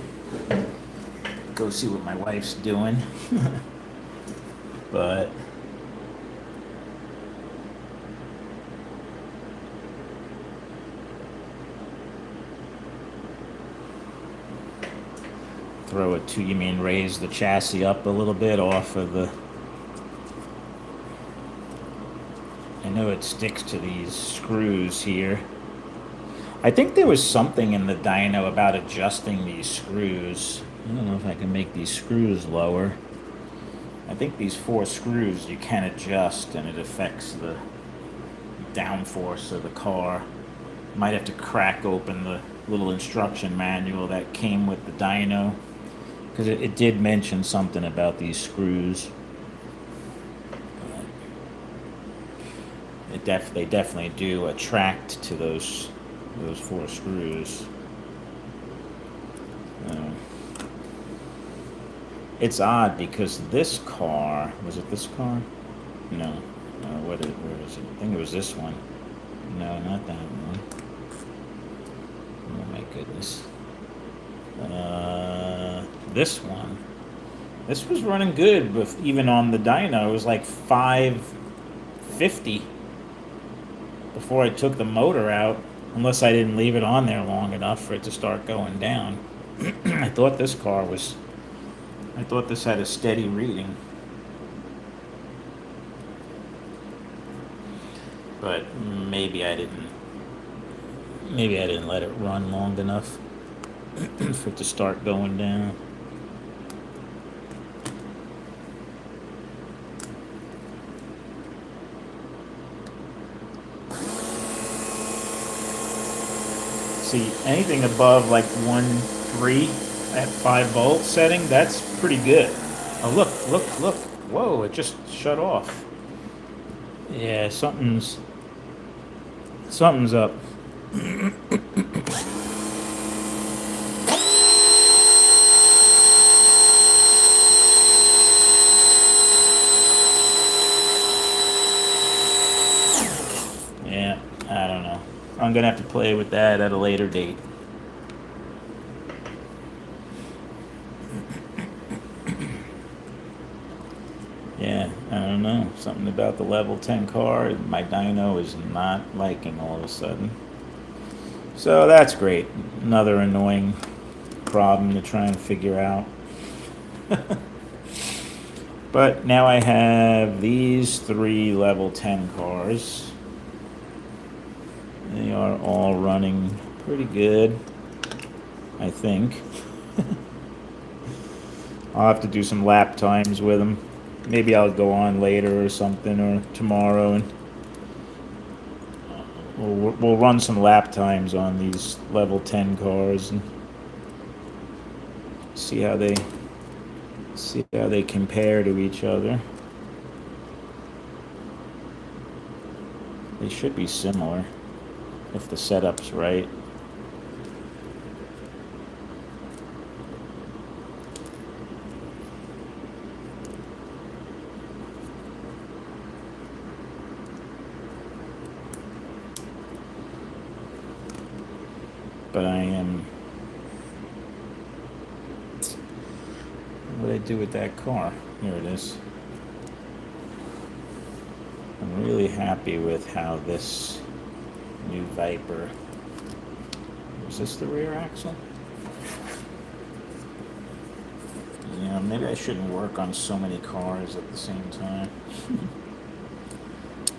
Speaker 1: go see what my wife's doing. But throw it to, you mean raise the chassis up a little bit off of the, I know it sticks to these screws here. I think there was something in the dyno about adjusting these screws. I don't know if I can make these screws lower. I think these 4 screws you can adjust and it affects the downforce of the car. Might have to crack open the little instruction manual that came with the dyno, because it did mention something about these screws. They definitely do attract to those 4 screws. It's odd because this car, was it this car? No. Where is it? I think it was this one. No, not that one. Oh my goodness. This one. This was running good, but even on the dyno, it was like 550 before I took the motor out, unless I didn't leave it on there long enough for it to start going down. I thought this had a steady reading. But maybe I didn't let it run long enough for it to start going down. See, anything above like 1.3 at 5 volt setting, that's pretty good. Oh, look. Whoa, it just shut off. Yeah, something's up. Yeah, I don't know. I'm gonna have to play with that at a later date. Yeah, I don't know. Something about the level 10 car, my dyno is not liking all of a sudden. So that's great. Another annoying problem to try and figure out. But now I have these 3 level 10 cars. They are all running pretty good, I think. I'll have to do some lap times with them. Maybe I'll go on later or something, or tomorrow, and we'll run some lap times on these level 10 cars and see how they compare to each other. They should be similar. if the setup's right. But I am... What did I do with that car? Here it is. I'm really happy with how this new Viper... Is this the rear axle? Yeah, maybe I shouldn't work on so many cars at the same time.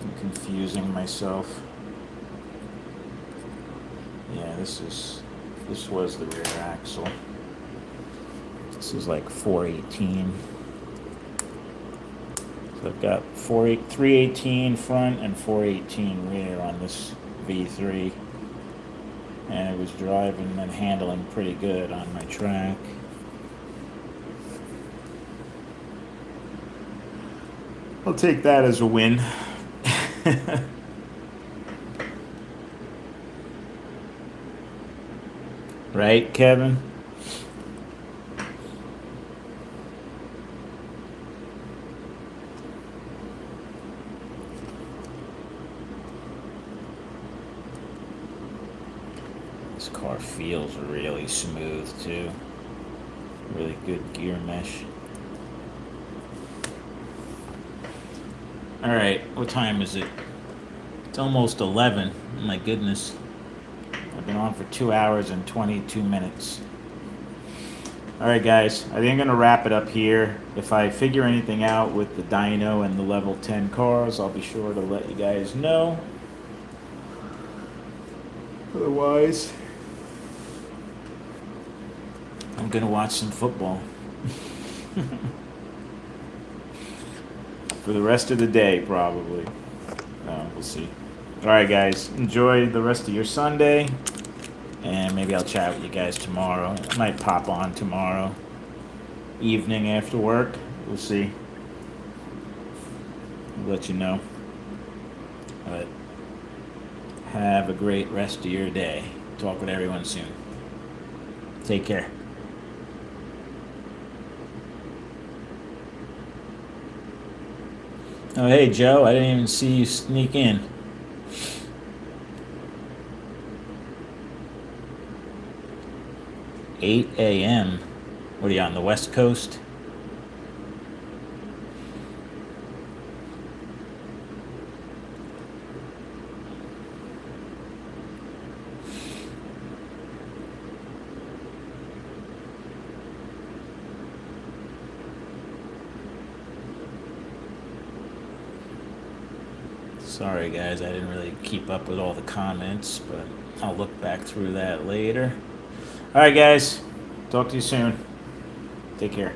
Speaker 1: I'm confusing myself. Yeah, this was the rear axle. This is like 418. So I've got 318 front and 418 rear on this V3. And it was driving and handling pretty good on my track. I'll take that as a win. Right, Kevin? This car feels really smooth too. Really good gear mesh. All right, what time is it? It's almost 11. My goodness. I've been on for 2 hours and 22 minutes. All right, guys, I think I'm going to wrap it up here. If I figure anything out with the dyno and the level 10 cars, I'll be sure to let you guys know. Otherwise, I'm going to watch some football. For the rest of the day, probably. We'll see. All right, guys. Enjoy the rest of your Sunday. And maybe I'll chat with you guys tomorrow. I might pop on tomorrow evening after work. We'll see. I'll let you know. But have a great rest of your day. Talk with everyone soon. Take care. Oh, hey, Joe. I didn't even see you sneak in. 8 a.m. What are you, on the West Coast? Sorry, guys, I didn't really keep up with all the comments, but I'll look back through that later. All right, guys. Talk to you soon. Take care.